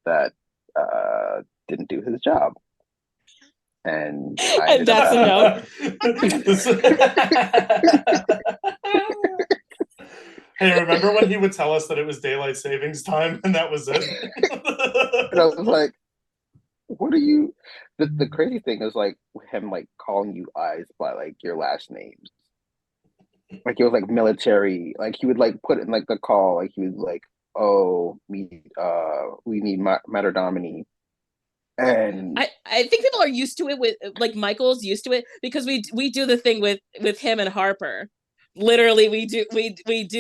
S3: that didn't do his job. And I
S1: And
S3: ended up
S1: that's a
S3: having
S1: no.
S2: Hey, remember when he would tell us that it was daylight savings time and that was it?
S3: and I was like, what are you the crazy thing is like him like calling you eyes by like your last names. Like it was like military, like he would like put in like the call, like he was like, oh, we need Matter Domini. And
S1: I think people are used to it with like Michael's used to it because we do the thing with him and Harper. Literally, we do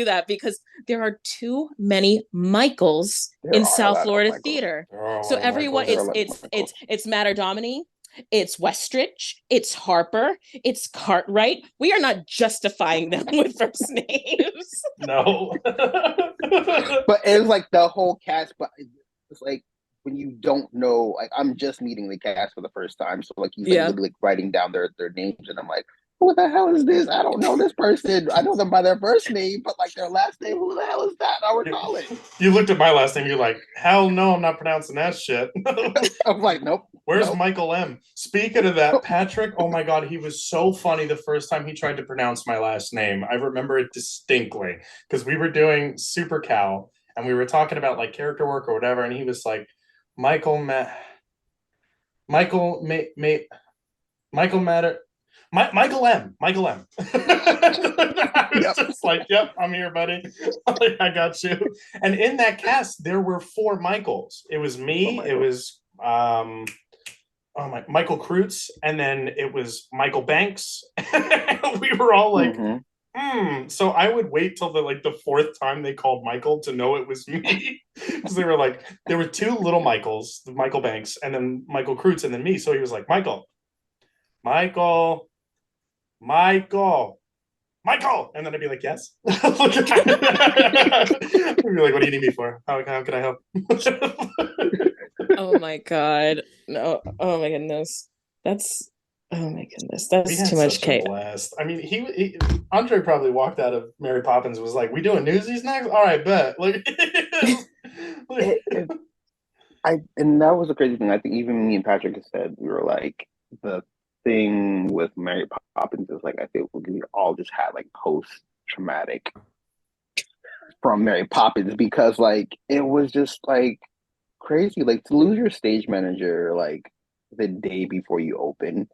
S1: that because there are too many Michaels
S3: there
S1: in
S3: are a
S1: South
S3: lot of
S1: Florida
S3: Michaels.
S1: theater.
S2: There are a
S1: So
S2: lot of
S1: everyone,
S3: There are
S2: Michaels.
S3: a lot of Michaels.
S1: it's Matter Domini, it's Westridge, it's Harper, it's Cartwright. We are not justifying them with first names.
S2: No.
S3: But it was like the whole cast, but it's like when you don't know, like I'm just meeting the cast for the first time. So like he's like
S1: Yeah.
S3: literally writing down their names and I'm like, who the hell is this? I don't know this person. I know them by their first name, but like their last name, who the hell is that? I recall it.
S2: You looked at my last name, you're like, hell no, I'm not pronouncing that shit.
S3: I'm like, nope.
S2: Where's
S3: nope.
S2: Michael M? Speaking of that, Patrick, oh my God, he was so funny the first time he tried to pronounce my last name. I remember it distinctly because we were doing Super Cal and we were talking about like character work or whatever. And he was like, Michael, Michael, Michael Matter. Michael M. Michael M. I was just like, yep, I'm here, buddy. I got you. And in that cast, there were 4 Michaels. It was me. It was Michael Kreutz, and then it was Michael Banks. We were all like, So I would wait till the 4th time they called Michael to know it was me. Because they were like, there were 2 little Michaels, Michael Banks, and then Michael Kreutz, and then me. So he was like, Michael. And then I'd be like, yes. I'd be like, what do you need me for? How can I help?
S1: Oh my God. No. Oh my goodness. Oh my goodness. That's too much chaos.
S2: Blast. I mean, he Andre probably walked out of Mary Poppins and was like, we doing Newsies next? All right, bet. Like,
S3: and that was the crazy thing. I think even me and Patrick said we were like the thing with Mary Poppins is like I think we all just had like post traumatic from Mary Poppins because like it was just like crazy. Like to lose your stage manager like the day before you open,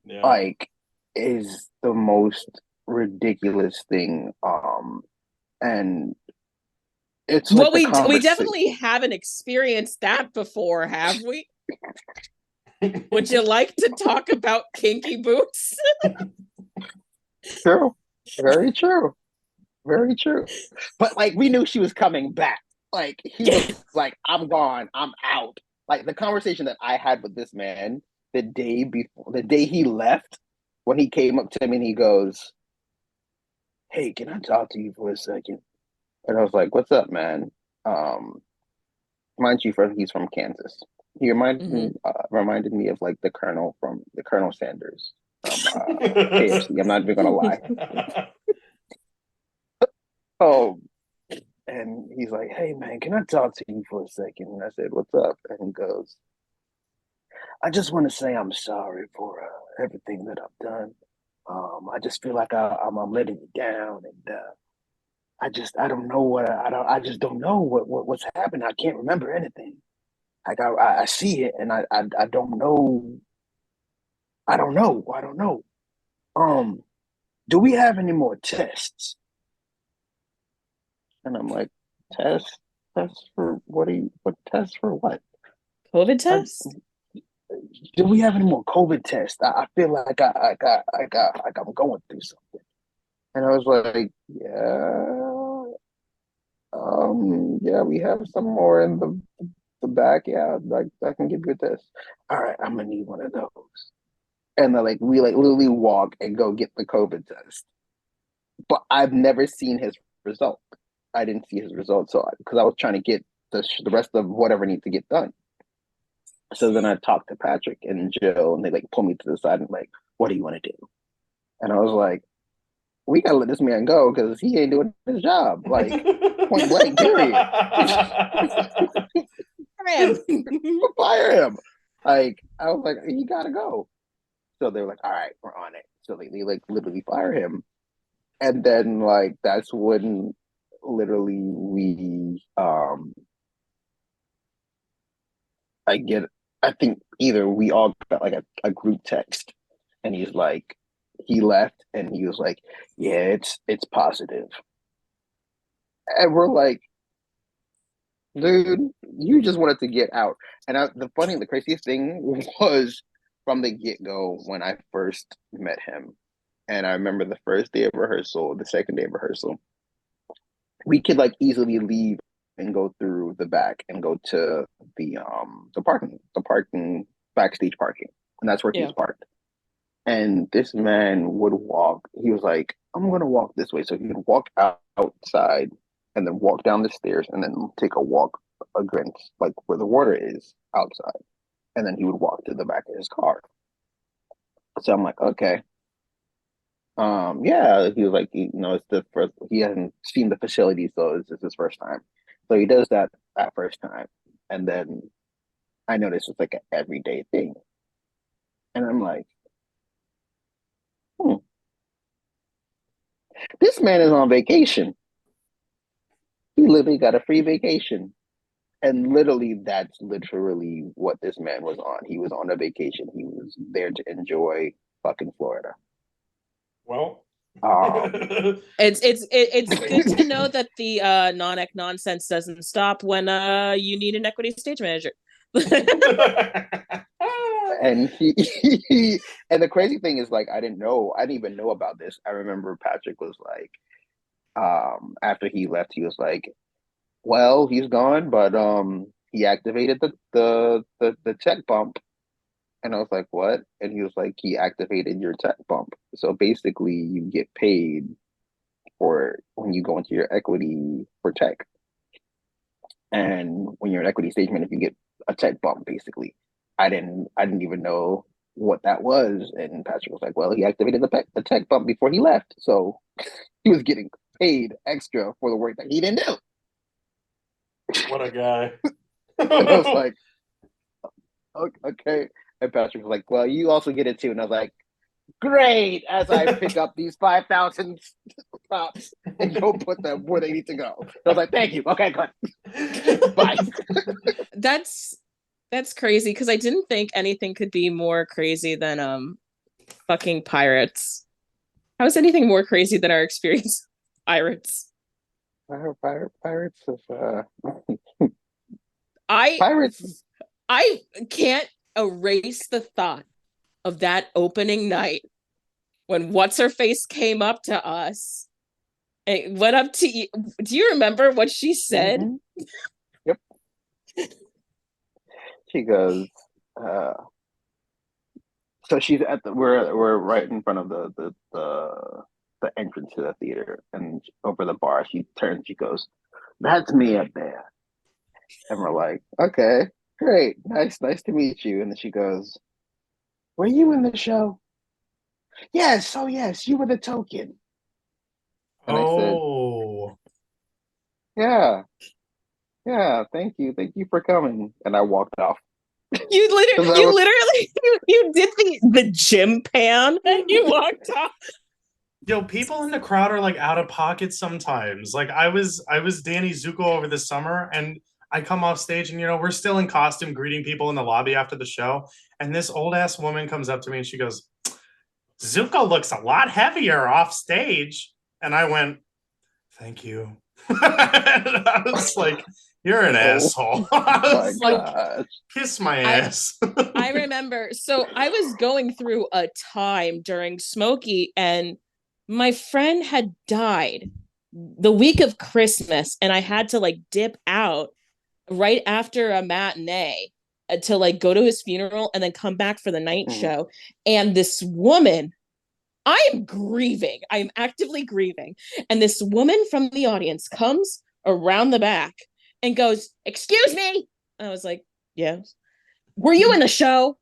S2: yeah.
S3: like is the most ridiculous thing. And it's like
S1: well, we definitely haven't experienced that before, have we? Would you like to talk about kinky boots?
S3: True. Very true. Very true. But like we knew she was coming back. Like he was like, I'm gone, I'm out. Like the conversation that I had with this man the day before, the day he left, when he came up to me and he goes, "Hey, can I talk to you for a second?" And I was like, "What's up, man?" Um, mind you, he's from Kansas. He reminded me of like the Colonel Sanders from KFC. I'm not even gonna lie. Oh, and he's like, "Hey, man, can I talk to you for a second?" And I said, "What's up?" And he goes, "I just want to say I'm sorry for everything that I've done. I just feel like I'm letting you down, and I don't know I just don't know what's happened. I can't remember anything. Like I see it, and I don't know. I don't know. Um, do we have any more tests?" And I'm like, "Tests? Tests for what? What tests for what?
S1: COVID
S3: I,
S1: test?
S3: do we have any more COVID tests? I feel like I'm going through something." And I was like, "Yeah, yeah, we have some more in the back. Yeah, like I can give you a test. All right, I'm gonna need one of those." And then like we like literally walk and go get the COVID test. But I've never seen his result. I didn't see his result, so because I was trying to get the rest of whatever needs to get done. So then I talked to Patrick and Jill, and they like pull me to the side and like, "What do you want to do?" And I was like, "We gotta let this man go because he ain't doing his job." Like point blank, period.
S1: Him.
S3: Fire him. Like I was like, "He gotta go." So they were like, "All right, we're on it." So they like literally fire him, and then like that's when literally we I get I think either we all got like a group text, and he left and he was like, "Yeah, it's positive." And we're like, "Dude, you just wanted to get out." And the craziest thing was from the get go when I first met him. And I remember the first day of rehearsal, the second day of rehearsal, we could like easily leave and go through the back and go to the parking backstage parking, and that's where he
S1: Yeah.
S3: was parked. And this man would walk. He was like, "I'm gonna walk this way," so he would walk outside and then walk down the stairs and then take a walk against like where the water is outside, and then he would walk to the back of his car. So I'm like, okay. Yeah, he was like, it's the first, he hadn't seen the facility, so it's his first time. So he does that first time. And then I noticed it's like an everyday thing. And I'm like, hmm, this man is on vacation. He literally got a free vacation. And literally, that's literally what this man was on. He was on a vacation. He was there to enjoy fucking Florida.
S2: Well,
S1: It's good to know that the non-ec nonsense doesn't stop when you need an equity stage manager.
S3: And and the crazy thing is like I didn't even know about this. I remember Patrick was like, after he left, he was like, "Well, he's gone, but he activated the tech bump." And I was like, "What?" And he was like, "He activated your tech bump. So basically you get paid for when you go into your equity for tech. And when you're an equity stage manager, you get a tech bump basically." I didn't even know what that was. And Patrick was like, "Well, he activated the tech bump before he left. So he was getting paid extra for the work that he didn't do."
S2: what a guy.
S3: And I was like, "Okay." And Patrick was like, "Well, you also get it too." And I was like, "Great." As I pick up these 5,000 props and go put them where they need to go. I was like, "Thank you. Okay, good. Bye."
S1: That's crazy because I didn't think anything could be more crazy than fucking pirates. How is anything more crazy than our experience with pirates?
S3: Pirates of
S1: I
S3: pirates.
S1: I can't erase the thought of that opening night when what's her face came up to us. It went up to you. Do you remember what she said?
S3: Mhm. Yep. She goes, uh, so she's at the we're right in front of the entrance to the theater, and over the bar, she turns, she goes, "That's me up there." And we're like, "Okay, great, nice to meet you." And then she goes, "Were you in the show?" "Yes, oh yes, you were the token." And I said,
S2: Oh,
S3: "Yeah, yeah, thank you for coming." And I walked off.
S1: You literally, you did the gym pan and you walked off.
S2: yo, people in the crowd are like out of pocket sometimes. Like I was Danny Zuko over the summer, and I come off stage, and we're still in costume greeting people in the lobby after the show, and this old ass woman comes up to me and she goes, "Zuko looks a lot heavier off stage," and I went, "Thank you." And I was like, "You're an
S3: Oh
S2: asshole." I
S3: my
S2: was like,
S3: gosh.
S2: "Kiss my
S1: I
S2: ass."
S1: I remember. So I was going through a time during Smokey, and my friend had died the week of Christmas, and I had to like dip out right after a matinee to like go to his funeral and then come back for the night
S3: Mhm.
S1: show. And this woman, I am grieving. I am actively grieving. And this woman from the audience comes around the back and goes, "Excuse me." I was like, "Yes." "Were you in the show?"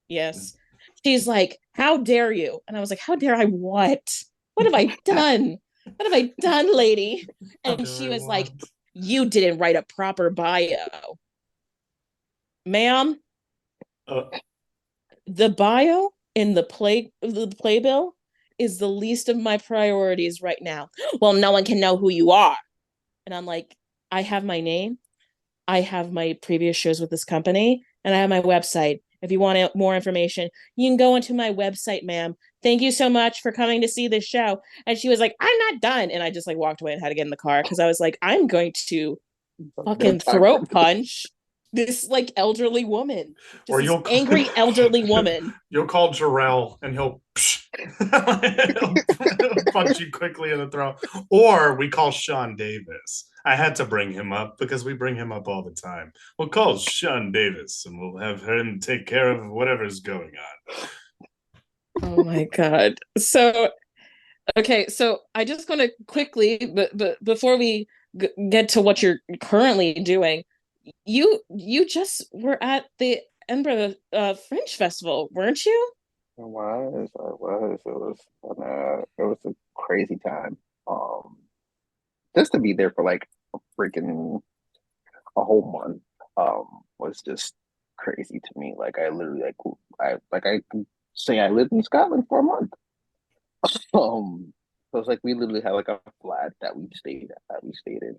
S1: "Yes." She's like, "How dare you?" And I was like, "How dare I what? What have I done? What have I done, lady?"
S2: How
S1: And
S2: do
S1: she
S2: I
S1: was like,
S2: want?
S1: "You didn't write a proper bio." Ma'am,
S2: Uh,
S1: the bio in the playbill is the least of my priorities right now. "Well, no one can know who you are." And I'm like, I have my name, I have my previous shows with this company, and I have my website. If you want more information, you can go into my website, ma'am. Thank you so much for coming to see this show. And she was like, "I'm not done." And I just like walked away and had to get in the car because I was like, I'm going to
S3: No
S1: fucking
S3: time for
S1: throat punch this like elderly woman, just
S2: or
S1: this
S2: you'll
S1: angry elderly woman.
S2: you'll call Jarrell and he'll punch you quickly in the throat. Or we call Sean Davis. I had to bring him up because we bring him up all the time. We'll call Sean Davis and we'll have him take care of whatever's going on.
S1: Oh my god. So okay, so I just want to quickly, but before we get to what you're currently doing, you just were at the Edinburgh Fringe Festival, weren't you?
S3: It was a crazy time. Just to be there for like a freaking a whole month, was just crazy to me. Like I literally I can say I lived in Scotland for a month. So it's like we literally had like a flat that we stayed in,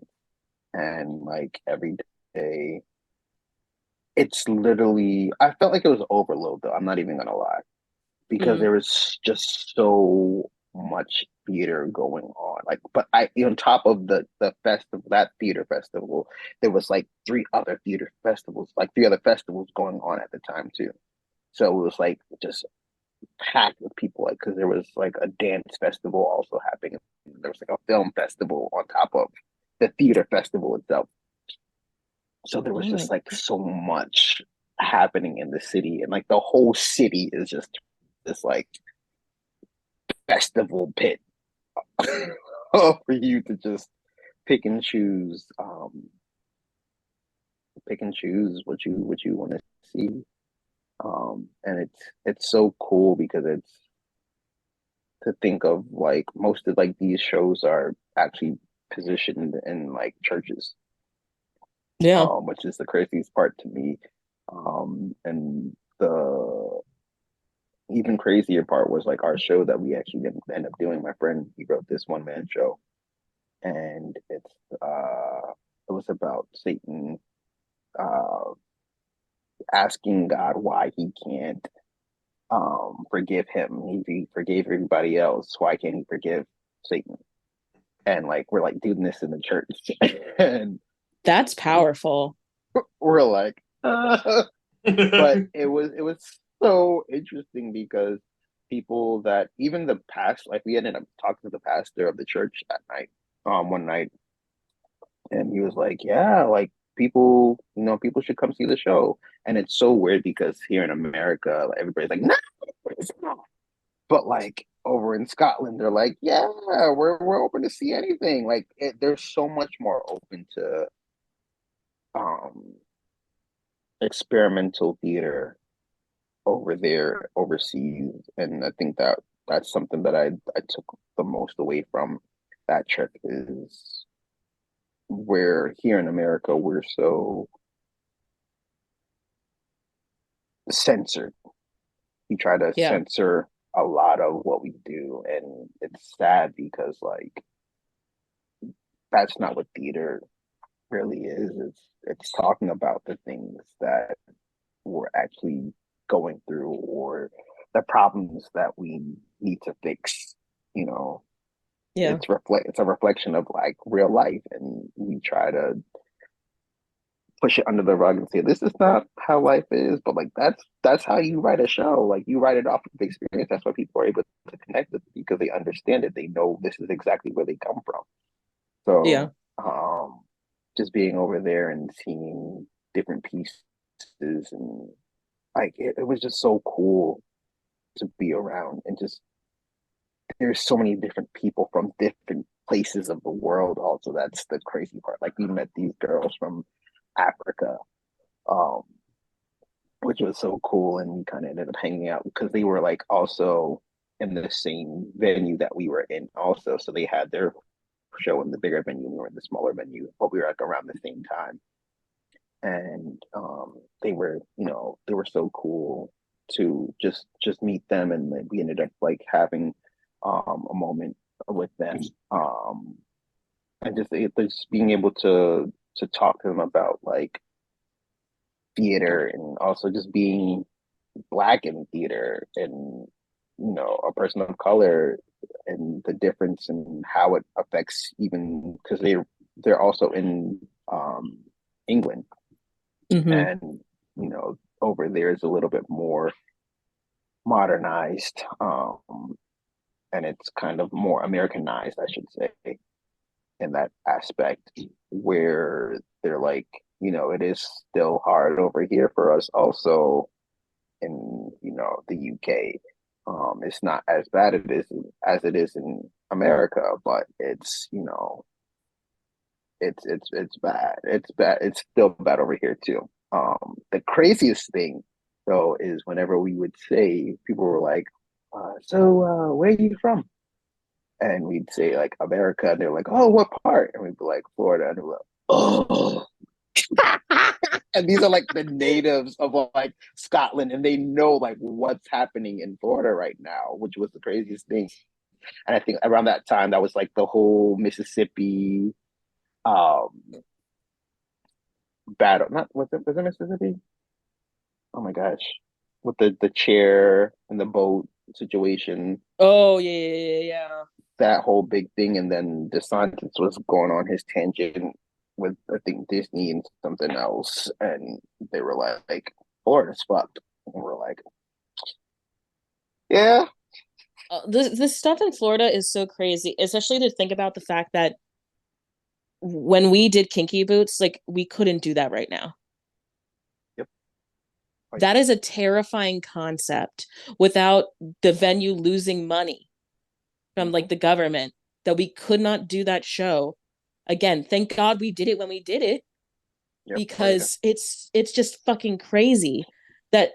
S3: and like every day, it's literally I felt like it was overload though. I'm not even gonna lie because
S1: Mm,
S3: there was just so much theater going on. Like, but I on top of the festival, that theater festival, there was like three other festivals going on at the time too. So it was like just packed with people, like because there was like a dance festival also happening. There was like a film festival on top of the theater festival itself. So there was
S1: oh my
S3: just like so much happening in the city, and like the whole city is just this like festival pit for you to just pick and choose, what you want to see. And it's so cool because it's to think of like most of like these shows are actually positioned in like churches,
S1: yeah.
S3: which is the craziest part to me. And the even crazier part was like our show that we actually didn't end up doing. My friend, he wrote this one man show, and it was about Satan uh asking God why he can't forgive him. He forgave everybody else. Why can't he forgive Satan? And like we're like doing this in the church, and
S1: That's powerful.
S3: we're like, But it was so interesting because people that even the past, like we ended up talking to the pastor of the church that night, one night, and he was like, "Yeah, like people, people should come see the show." And it's so weird because here in America, like, everybody's like, "No, it's not." But like over in Scotland, they're like, "Yeah, we're open to see anything." Like they're so much more open to um experimental theater over there overseas, and I think that that's something that I took the most away from that trip is where here in America we're so censored. We try to
S1: Yeah.
S3: censor a lot of what we do, and it's sad because like that's not what theater really is. It's talking about the things that we're actually going through or the problems that we need to fix. You know,
S1: Yeah.
S3: it's a reflection of like real life, and we try to push it under the rug and say this is not how life is, but like that's how you write a show. Like you write it off of the experience. That's why people are able to connect with it because they understand it. They know this is exactly where they come from.
S1: Yeah.
S3: So just being over there and seeing different pieces, and like it was just so cool to be around, and just there's so many different people from different places of the world. Also, that's the crazy part. Like we met these girls from Africa, um, which was so cool, and we kind of ended up hanging out because they were like also in the same venue that we were in also, so they had their show in the bigger venue, we were in the smaller venue, but we were like around the same time. And they were, they were so cool to just meet them, and like, we ended up like having a moment with them, and just being able to talk to them about like theater, and also just being black in theater, and a person of color, and the difference in how it affects, even because they're also in England,
S1: Hmm.
S3: and over there is a little bit more modernized, and it's kind of more Americanized, I should say, in that aspect, where they're like, it is still hard over here for us also in the UK. It's not as bad as it is in America, but it's bad. It's bad. It's still bad over here too. The craziest thing though is whenever we would say, people were like, "So where are you from?" And we'd say like America, and they're like, "Oh, what part?" And we'd be like, "Florida," and we're like, "Oh." And these are like the natives of like Scotland, and they know like what's happening in Florida right now, which was the craziest thing. And I think around that time, that was like the whole Mississippi um battle. Not was it Mississippi? Oh my gosh, with the chair and the boat situation,
S1: Oh yeah, yeah, yeah,
S3: that whole big thing. And then DeSantis was going on his tangent with, I think, Disney and something else, and they were like, "Florida's fucked," and we're like, "Yeah,
S1: this stuff in Florida is so crazy, especially to think about the fact that when we did Kinky Boots, like we couldn't do that right now.
S3: yep, like
S1: That is a terrifying concept without the venue losing money from
S3: mm-hmm,
S1: like the government that we could not do that show. Again, thank God we did it when we did it
S3: yep, oh yeah,
S1: because it's just fucking crazy that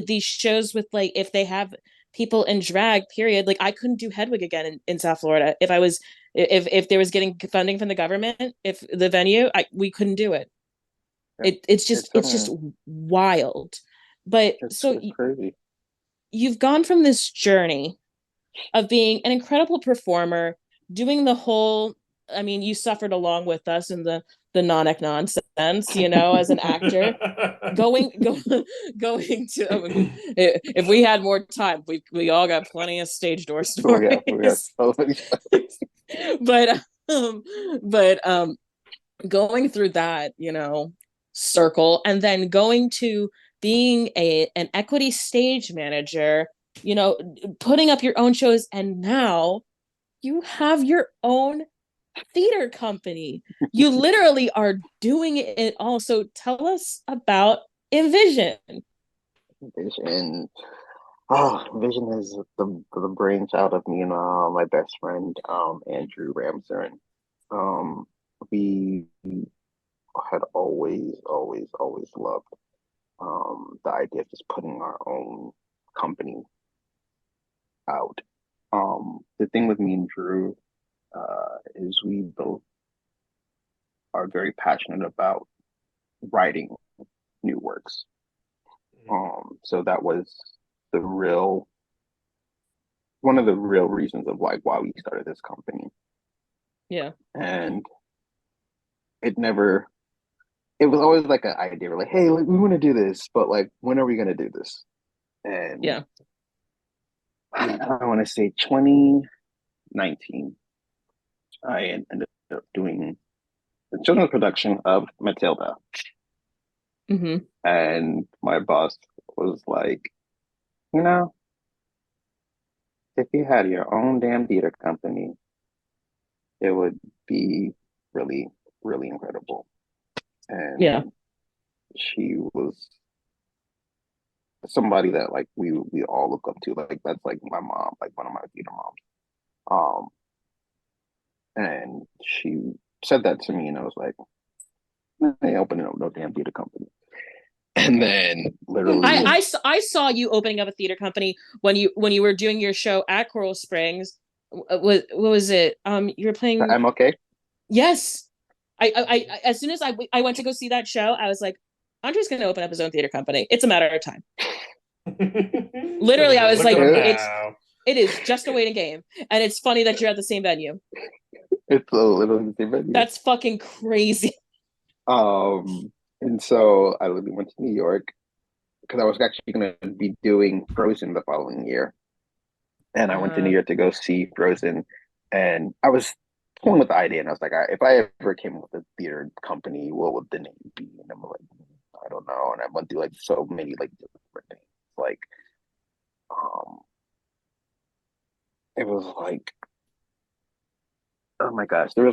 S1: these shows with like if they have people in drag period like I couldn't do Hedwig again in South Florida if I was if there was getting funding from the government if the venue we couldn't do it
S3: yep."
S1: it's just wild but so
S3: It's crazy.
S1: you've gone from this journey of being an incredible performer, doing the whole I mean, you suffered along with us in the nonic nonsense, as an actor. Going going to if we had more time, we all got plenty of stage door
S3: We got
S1: stories. but um but going through that, circle and then going to being an equity stage manager, putting up your own shows, and now you have your own theater company. You literally are doing it all. So tell us about Envision.
S3: Vision. Oh, Vision is the brainchild of me and my best friend, Andrew Ramsern. We had always loved the idea of just putting our own company out. The thing with me and Drew is we both are very passionate about writing new works. So that was the real one of the real reasons of like why we started this company.
S1: Yeah.
S3: And it was always like an idea. We're like, hey, like, we want to do this, but like, when are we going to do this? And
S1: yeah,
S3: I want to say 2019, I ended up doing the children's production of Matilda.
S1: mm-hmm.
S3: And my boss was like, you know, if you had your own damn theater company, it would be really, really incredible. And
S1: yeah,
S3: she was somebody that like we all look up to. Like that's like my mom, like one of my theater moms. And she said that to me, and I was like, "I ain't opening up no damn theater company." And then literally,
S1: I saw you opening up a theater company when you were doing your show at Coral Springs. What was it? You were playing.
S3: I'm okay.
S1: Yes, I as soon as I went to go see that show, I was like, Andre's going to open up his own theater company. It's a matter of time. Literally, I was like, it is just a waiting game, and it's funny that you're at the same venue.
S3: It's literally the same venue.
S1: That's fucking crazy.
S3: And so I literally went to New York because I was actually going to be doing Frozen the following year. And I went to New York to go see Frozen. And I was pulling with the idea. And I was like, if I ever came up with a theater company, what would the name be? And I'm like, I don't know. And I went through like so many like different names. Like, it was like, oh my gosh, there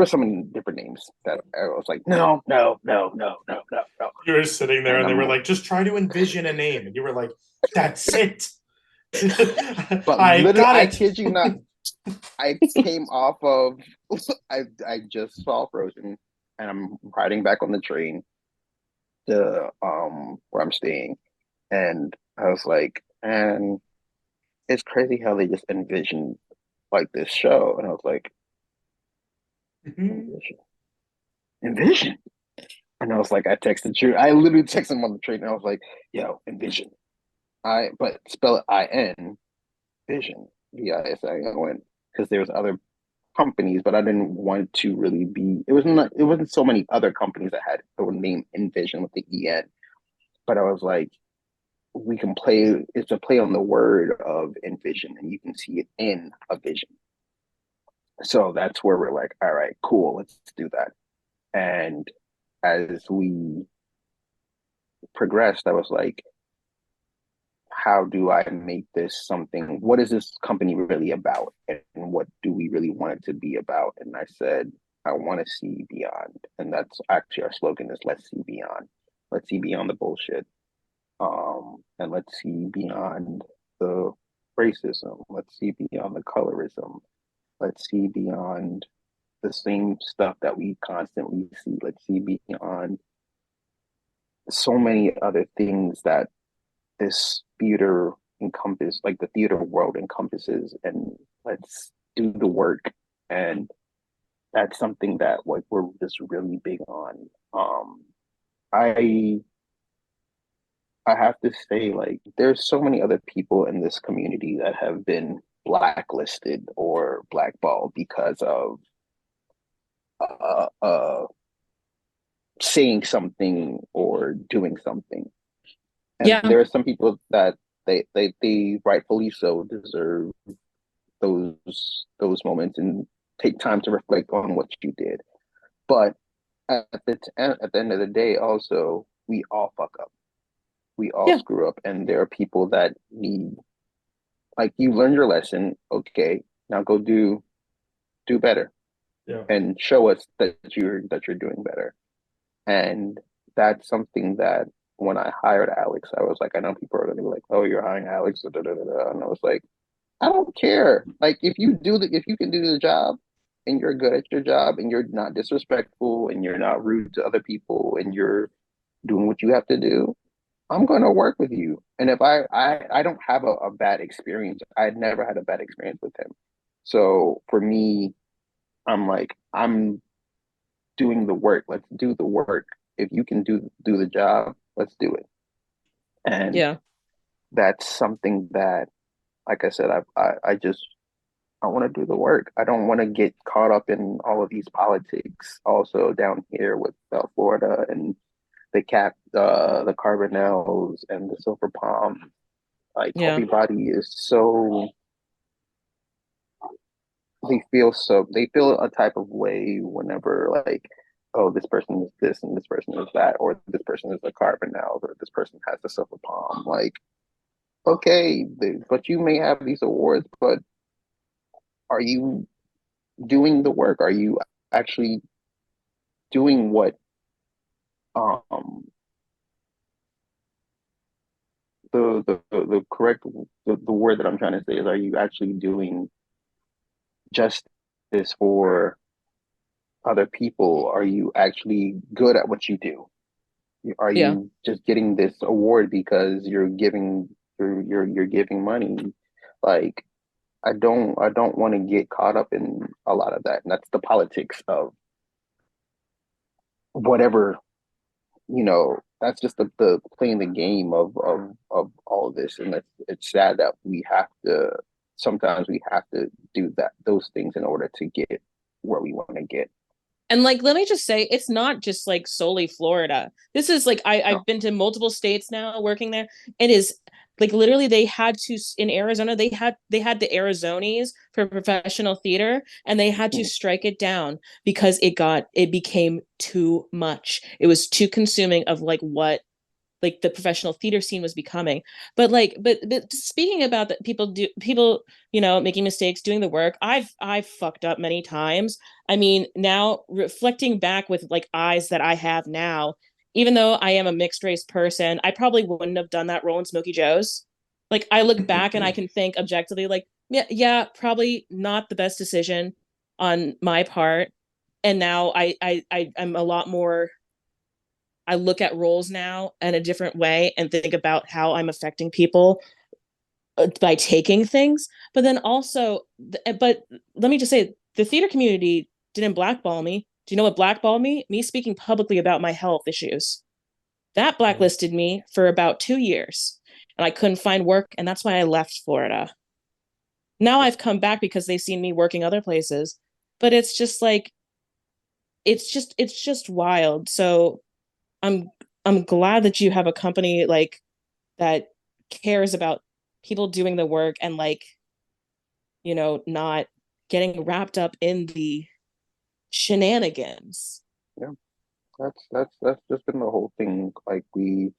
S3: were so many different names that I was like, no.
S2: You were sitting there and they were like, just try to envision a name, and you were like, that's it.
S3: But I kid you not, I came off of I just saw Frozen, and I'm riding back on the train to where I'm staying, and I was like, and it's crazy how they just envisioned like this show, and I was like, Envision. And I was like, I texted you. I literally texted him on the train, and I was like, yo, Envision. But spell it I-N, Vision, VISION, because there's other companies, but I didn't want to really be. It wasn't so many other companies that had the name Envision with the EN. But I was like, we can play. It's a play on the word of envision, and you can see it in a vision. So that's where we're like, all right, cool, let's do that. And as we progressed, I was like, how do I make this something? What is this company really about? And what do we really want it to be about? And I said, I want to see beyond. And that's actually our slogan is let's see beyond. Let's see beyond the bullshit. And let's see beyond the racism. Let's see beyond the colorism. Let's see beyond the same stuff that we constantly see. Let's see beyond so many other things that this theater like the theater world encompasses, and let's do the work. And that's something that like we're just really big on. I have to say, like, there's so many other people in this community that have been blacklisted or blackballed because of uh, uh, saying something or doing something. And
S1: yeah,
S3: there are some people that they rightfully so deserve those moments and take time to reflect on what you did. But at the end of the day, also we all fuck up. We all
S1: Yeah.
S3: screw up, and there are people that need, like, you learned your lesson. Okay, now go do better
S2: Yeah.
S3: and show us that you're doing better. And that's something that when I hired Alex, I was like, I know people are gonna be like, "Oh, you're hiring Alex," da, da, da, da, da. And I was like, I don't care. Like, if you can do the job and you're good at your job and you're not disrespectful and you're not rude to other people and you're doing what you have to do, I'm gonna work with you. And if I don't have a bad experience. I had never had a bad experience with him. So for me, I'm like, I'm doing the work. Let's do the work. If you can do the job, let's do it. And
S1: Yeah.
S3: that's something that, like I said, I just I want to do the work. I don't want to get caught up in all of these politics. Also down here with Florida and the Carbonells and the Silver Palm, like
S1: Yeah.
S3: everybody is so they feel a type of way whenever, like, oh, this person is this and this person is that, or this person is a Carbonell, or this person has the Silver Palm. Like, okay, but you may have these awards, but are you doing the work? Are you actually doing what um the correct the word that I'm trying to say is, are you actually doing justice for other people? Are you actually good at what you do? Are
S1: Yeah.
S3: you just getting this award because you're giving money? Like, I don't want to get caught up in a lot of that. And that's the politics of whatever, that's just the playing the game of all of this. And it's sad that sometimes we have to do those things in order to get where we want to get.
S1: And like, let me just say, it's not just like solely Florida. This is like
S3: No.
S1: I've been to multiple states now working there. It is like literally they had to in Arizona, they had the Arizonis for professional theater and they had to
S3: Mm.
S1: strike it down because it became too much. It was too consuming of like what like the professional theater scene was becoming. But speaking about that, people making mistakes, doing the work. I've fucked up many times. I mean, now reflecting back with like eyes that I have now, even though I am a mixed race person, I probably wouldn't have done that role in Smokey Joe's. Like I look back and I can think objectively, like, yeah, probably not the best decision on my part. And now I'm a lot more, I look at roles now in a different way and think about how I'm affecting people by taking things. But then also, but let me just say, the theater community didn't blackball me. Do you know what blackballed me? Me speaking publicly about my health issues. That blacklisted me for about 2 years, and I couldn't find work, and that's why I left Florida. Now I've come back because they've seen me working other places, but it's just like it's just wild. So I'm I'm glad that you have a company like that cares about people doing the work and like, not getting wrapped up in the shenanigans.
S3: Yeah, that's just been the whole thing. Like we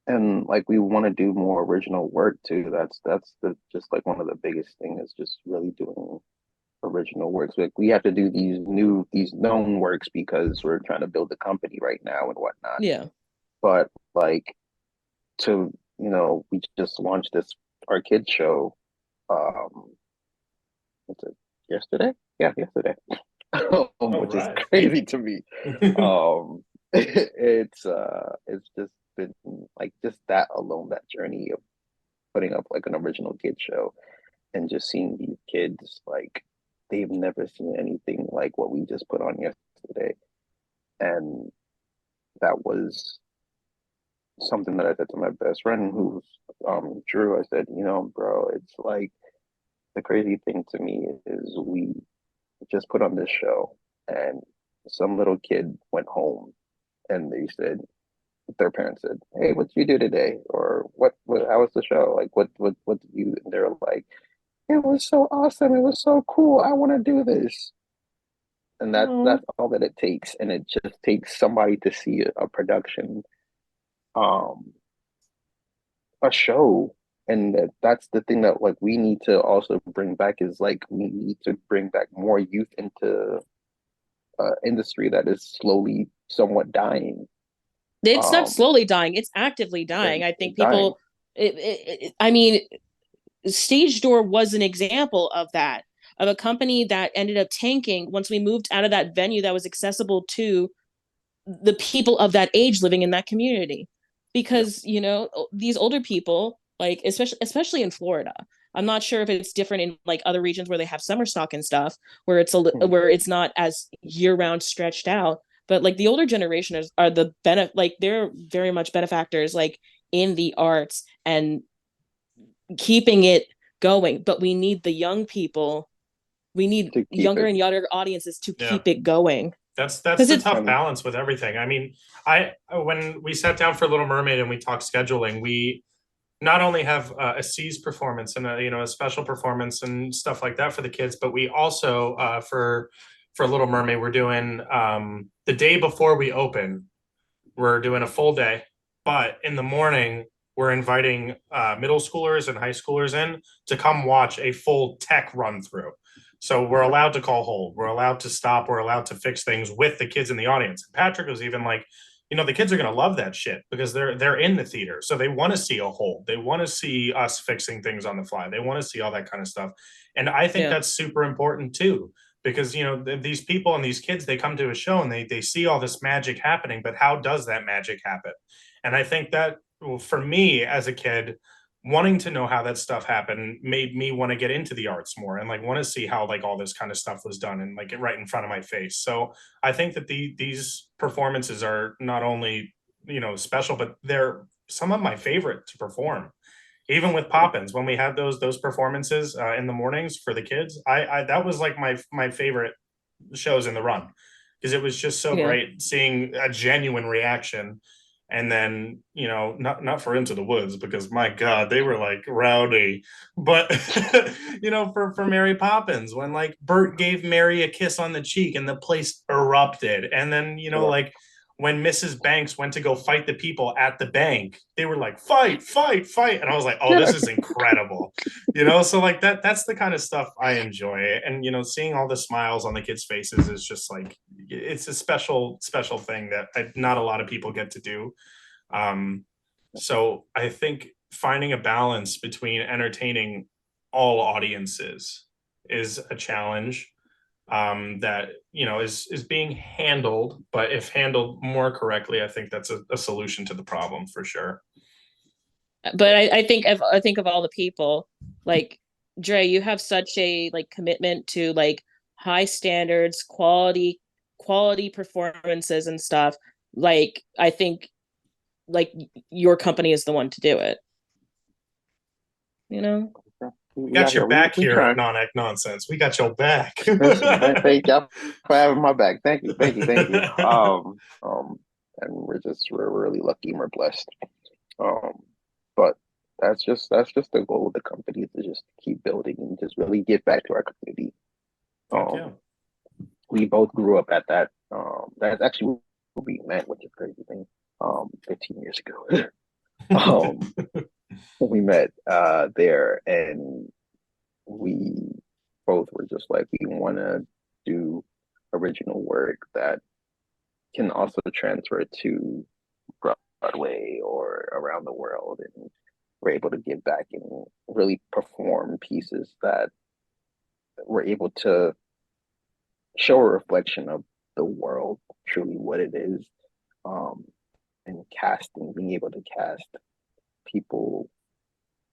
S3: want to do more original work too. Just like one of the biggest thing is just really doing original works. Like, we have to do these known works because we're trying to build the company right now and whatnot.
S1: Yeah.
S3: But like, we just launched this our kids show. Um, what's it? Yesterday? Yeah, yesterday.
S2: All
S3: Which is
S2: right.
S3: crazy to me. It's just been like, just that alone, that journey of putting up like an original kid show and just seeing these kids, like, they've never seen anything like what we just put on yesterday. And that was something that I said to my best friend, who's Drew. I said, bro, it's like, the crazy thing to me is we just put on this show and some little kid went home and their parents said, "Hey, what did you do today?" Or what how was the show? Like, what did you, and they're like, "It was so awesome. It was so cool. I want to do this." and
S1: Oh,
S3: that's all that it takes. And it just takes somebody to see a production, um, a show. And that's the thing that like we need to also bring back is like we need to bring back more youth into industry that is slowly somewhat dying.
S1: it's not
S3: Um,
S1: slowly dying, it's actively dying. I
S3: it's
S1: think
S3: dying.
S1: people, I mean, Stage Door was an example of that, of a company that ended up tanking once we moved out of that venue that was accessible to the people of that age living in that community.
S3: Yep.
S1: Because, you know, these older people, like especially in Florida, I'm not sure if it's different in like other regions where they have summer stock and stuff, where
S3: Mhm.
S1: where it's not as year round stretched out. But like the older generation are the like they're very much benefactors like in the arts and keeping it going. But we need the young people, we need
S3: To keep
S1: younger
S3: it.
S1: and younger audiences to
S2: Yeah.
S1: keep it going.
S2: That's
S1: Because
S2: the
S1: it's
S2: tough
S3: And
S2: balance with everything. I mean, I when we sat down for Little Mermaid and we talked scheduling, we not only have a C's performance and a special performance and stuff like that for the kids, but we also for Little Mermaid we're doing the day before we open, we're doing a full day, but in the morning we're inviting middle schoolers and high schoolers in to come watch a full tech run through. So we're allowed to call hold, we're allowed to stop, we're allowed to fix things with the kids in the audience. And Patrick was even like, the kids are going to love that shit because they're in the theater, so they want to see a hold, they want to see us fixing things on the fly, they want to see all that kind of stuff. And I think
S1: yeah,
S2: that's super important too, because these people and these kids, they come to a show and they see all this magic happening, but how does that magic happen? And I think that, well, for me as a kid, wanting to know how that stuff happened made me want to get into the arts more and like want to see how like all this kind of stuff was done and like right in front of my face. So I think that these performances are not only special, but they're some of my favorite to perform. Even with Poppins, when we had those performances in the mornings for the kids, I that was like my favorite shows in the run, because it was just so
S1: yeah.
S2: great seeing a genuine reaction. And then not for Into the Woods, because my god, they were like rowdy, but for Mary Poppins, when like Bert gave Mary a kiss on the cheek and the place erupted. And then
S3: sure.
S2: like when Mrs. Banks went to go fight the people at the bank, they were like, fight, fight, fight. And I was like, oh, this is incredible. So like that's the kind of stuff I enjoy. And seeing all the smiles on the kids' faces is just like, it's a special thing that not a lot of people get to do. So I think finding a balance between entertaining all audiences is a challenge, that is being handled. But if handled more correctly, I think that's a solution to the problem for sure.
S1: But I think of all the people, like Dre, you have such a like commitment to like high standards, quality performances and stuff. Like I think like your company is the one to do it, you know?
S2: We
S3: We
S2: got
S3: got
S2: your
S3: here.
S2: back
S3: We
S2: here at
S3: trying.
S2: Non-Ec Nonsense. We got your back.
S3: Listen, thank y'all for having my back. Thank you, thank you, thank you. And we're really lucky and we're blessed. Um, but that's just the goal of the company is to just keep building and just really give back to our community.
S2: Fuck yeah.
S3: Um, we both grew up at that. That's actually what we met, which is a crazy thing. 15 years ago. um, we met there, and we both were just like we want to do original work that can also transfer to Broadway or around the world, and we're able to give back and really perform pieces that we're able to show a reflection of the world, truly what it is, um, and casting, being able to cast people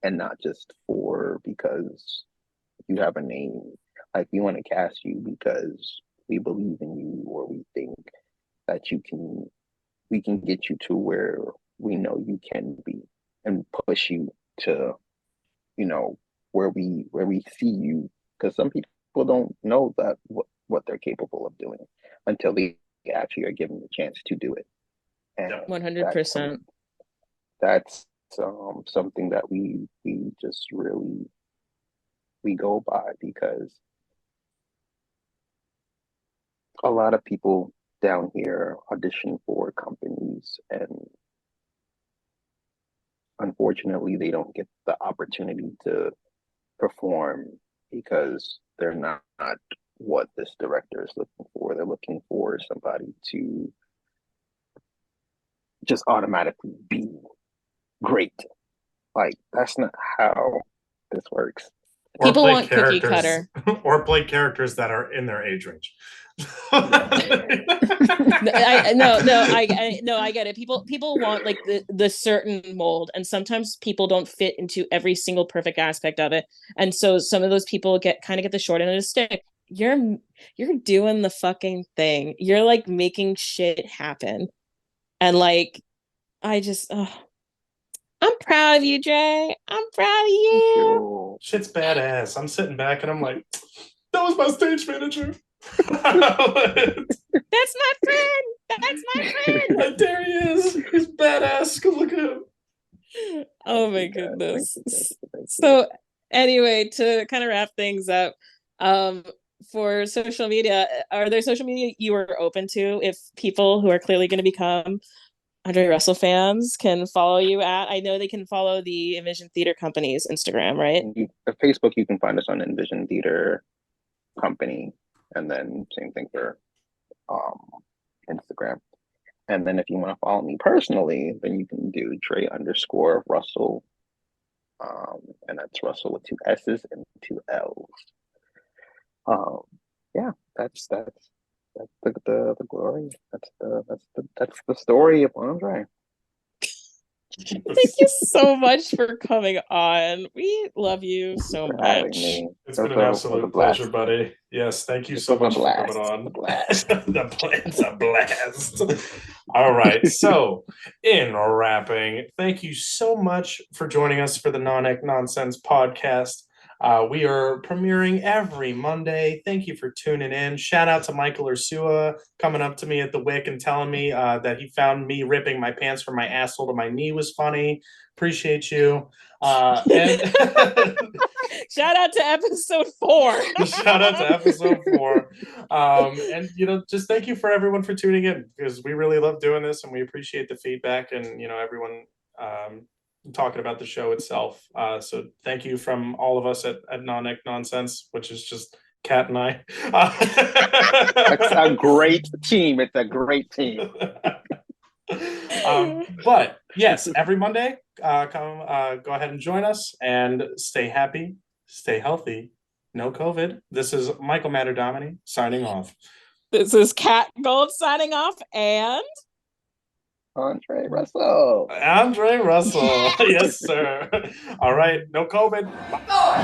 S3: and not just for because you have a name. Like we want to cast you because we believe in you or we think that we can get you to where we know you can be and push you to, you know, where we see you. Because some people don't know that what they're capable of doing until they actually are given the chance to do it. And
S2: Yep.
S3: that's
S1: 100%.
S3: that's something that we just really we go by because a lot of people down here audition for companies, and unfortunately, they don't get the opportunity to perform because they're not what this director is looking for. They're looking for somebody to just automatically be great. Like, that's not how this works.
S2: Or
S1: People
S2: play
S1: want cookie
S2: characters,
S1: cutter.
S2: or play characters that are in their age range.
S1: I get it. People want like the certain mold, and sometimes people don't fit into every single perfect aspect of it, and so some of those people get the short end of the stick. You're doing the fucking thing. You're like making shit happen, and like I just I'm proud of you, Jay. I'm proud of you.
S2: Shit's badass. I'm sitting back and I'm like, that was my stage manager.
S1: That's my friend. That's my friend.
S2: Like, there he is. He's badass. Go look at him.
S1: Oh my goodness. So anyway, to kind of wrap things up, for social media, are there social media you are open to if people who are clearly going to become Andre Russell fans can follow you at? I know they can follow the Envision Theater Company's Instagram, right?
S3: Facebook, you can find us on Envision Theater Company, and then same thing for Instagram. And then if you want to follow me personally, then you can do Dre_Russell, and that's Russell with 2 S's and 2 L's. Yeah, that's the glory. That's the story of Andre.
S1: Thank you so much for coming on. We love you so much.
S2: It's been an absolute pleasure, buddy. Yes, thank you so much for coming on. It's a blast. All right. So, in wrapping, thank you so much for joining us for the Non-Ec Nonsense podcast. We are premiering every Monday. Thank you for tuning in. Shout out to Michael Ursua coming up to me at the WIC and telling me that he found me ripping my pants from my asshole to my knee was funny. Appreciate you. And
S1: shout out to episode 4.
S2: Shout out to episode 4. And just thank you for everyone for tuning in, because we really love doing this and we appreciate the feedback and everyone talking about the show itself. So thank you from all of us at Non-Ec Nonsense, which is just Kat and I.
S3: It's a great team. It's a great team.
S2: But yes, every Monday, go ahead and join us and stay happy, stay healthy, no COVID. This is Michael Matterdomini signing off.
S1: This is Kat Gold signing off, and
S3: Andre Russell.
S2: Andre Russell. Yes, sir. All right. No COVID. Bye.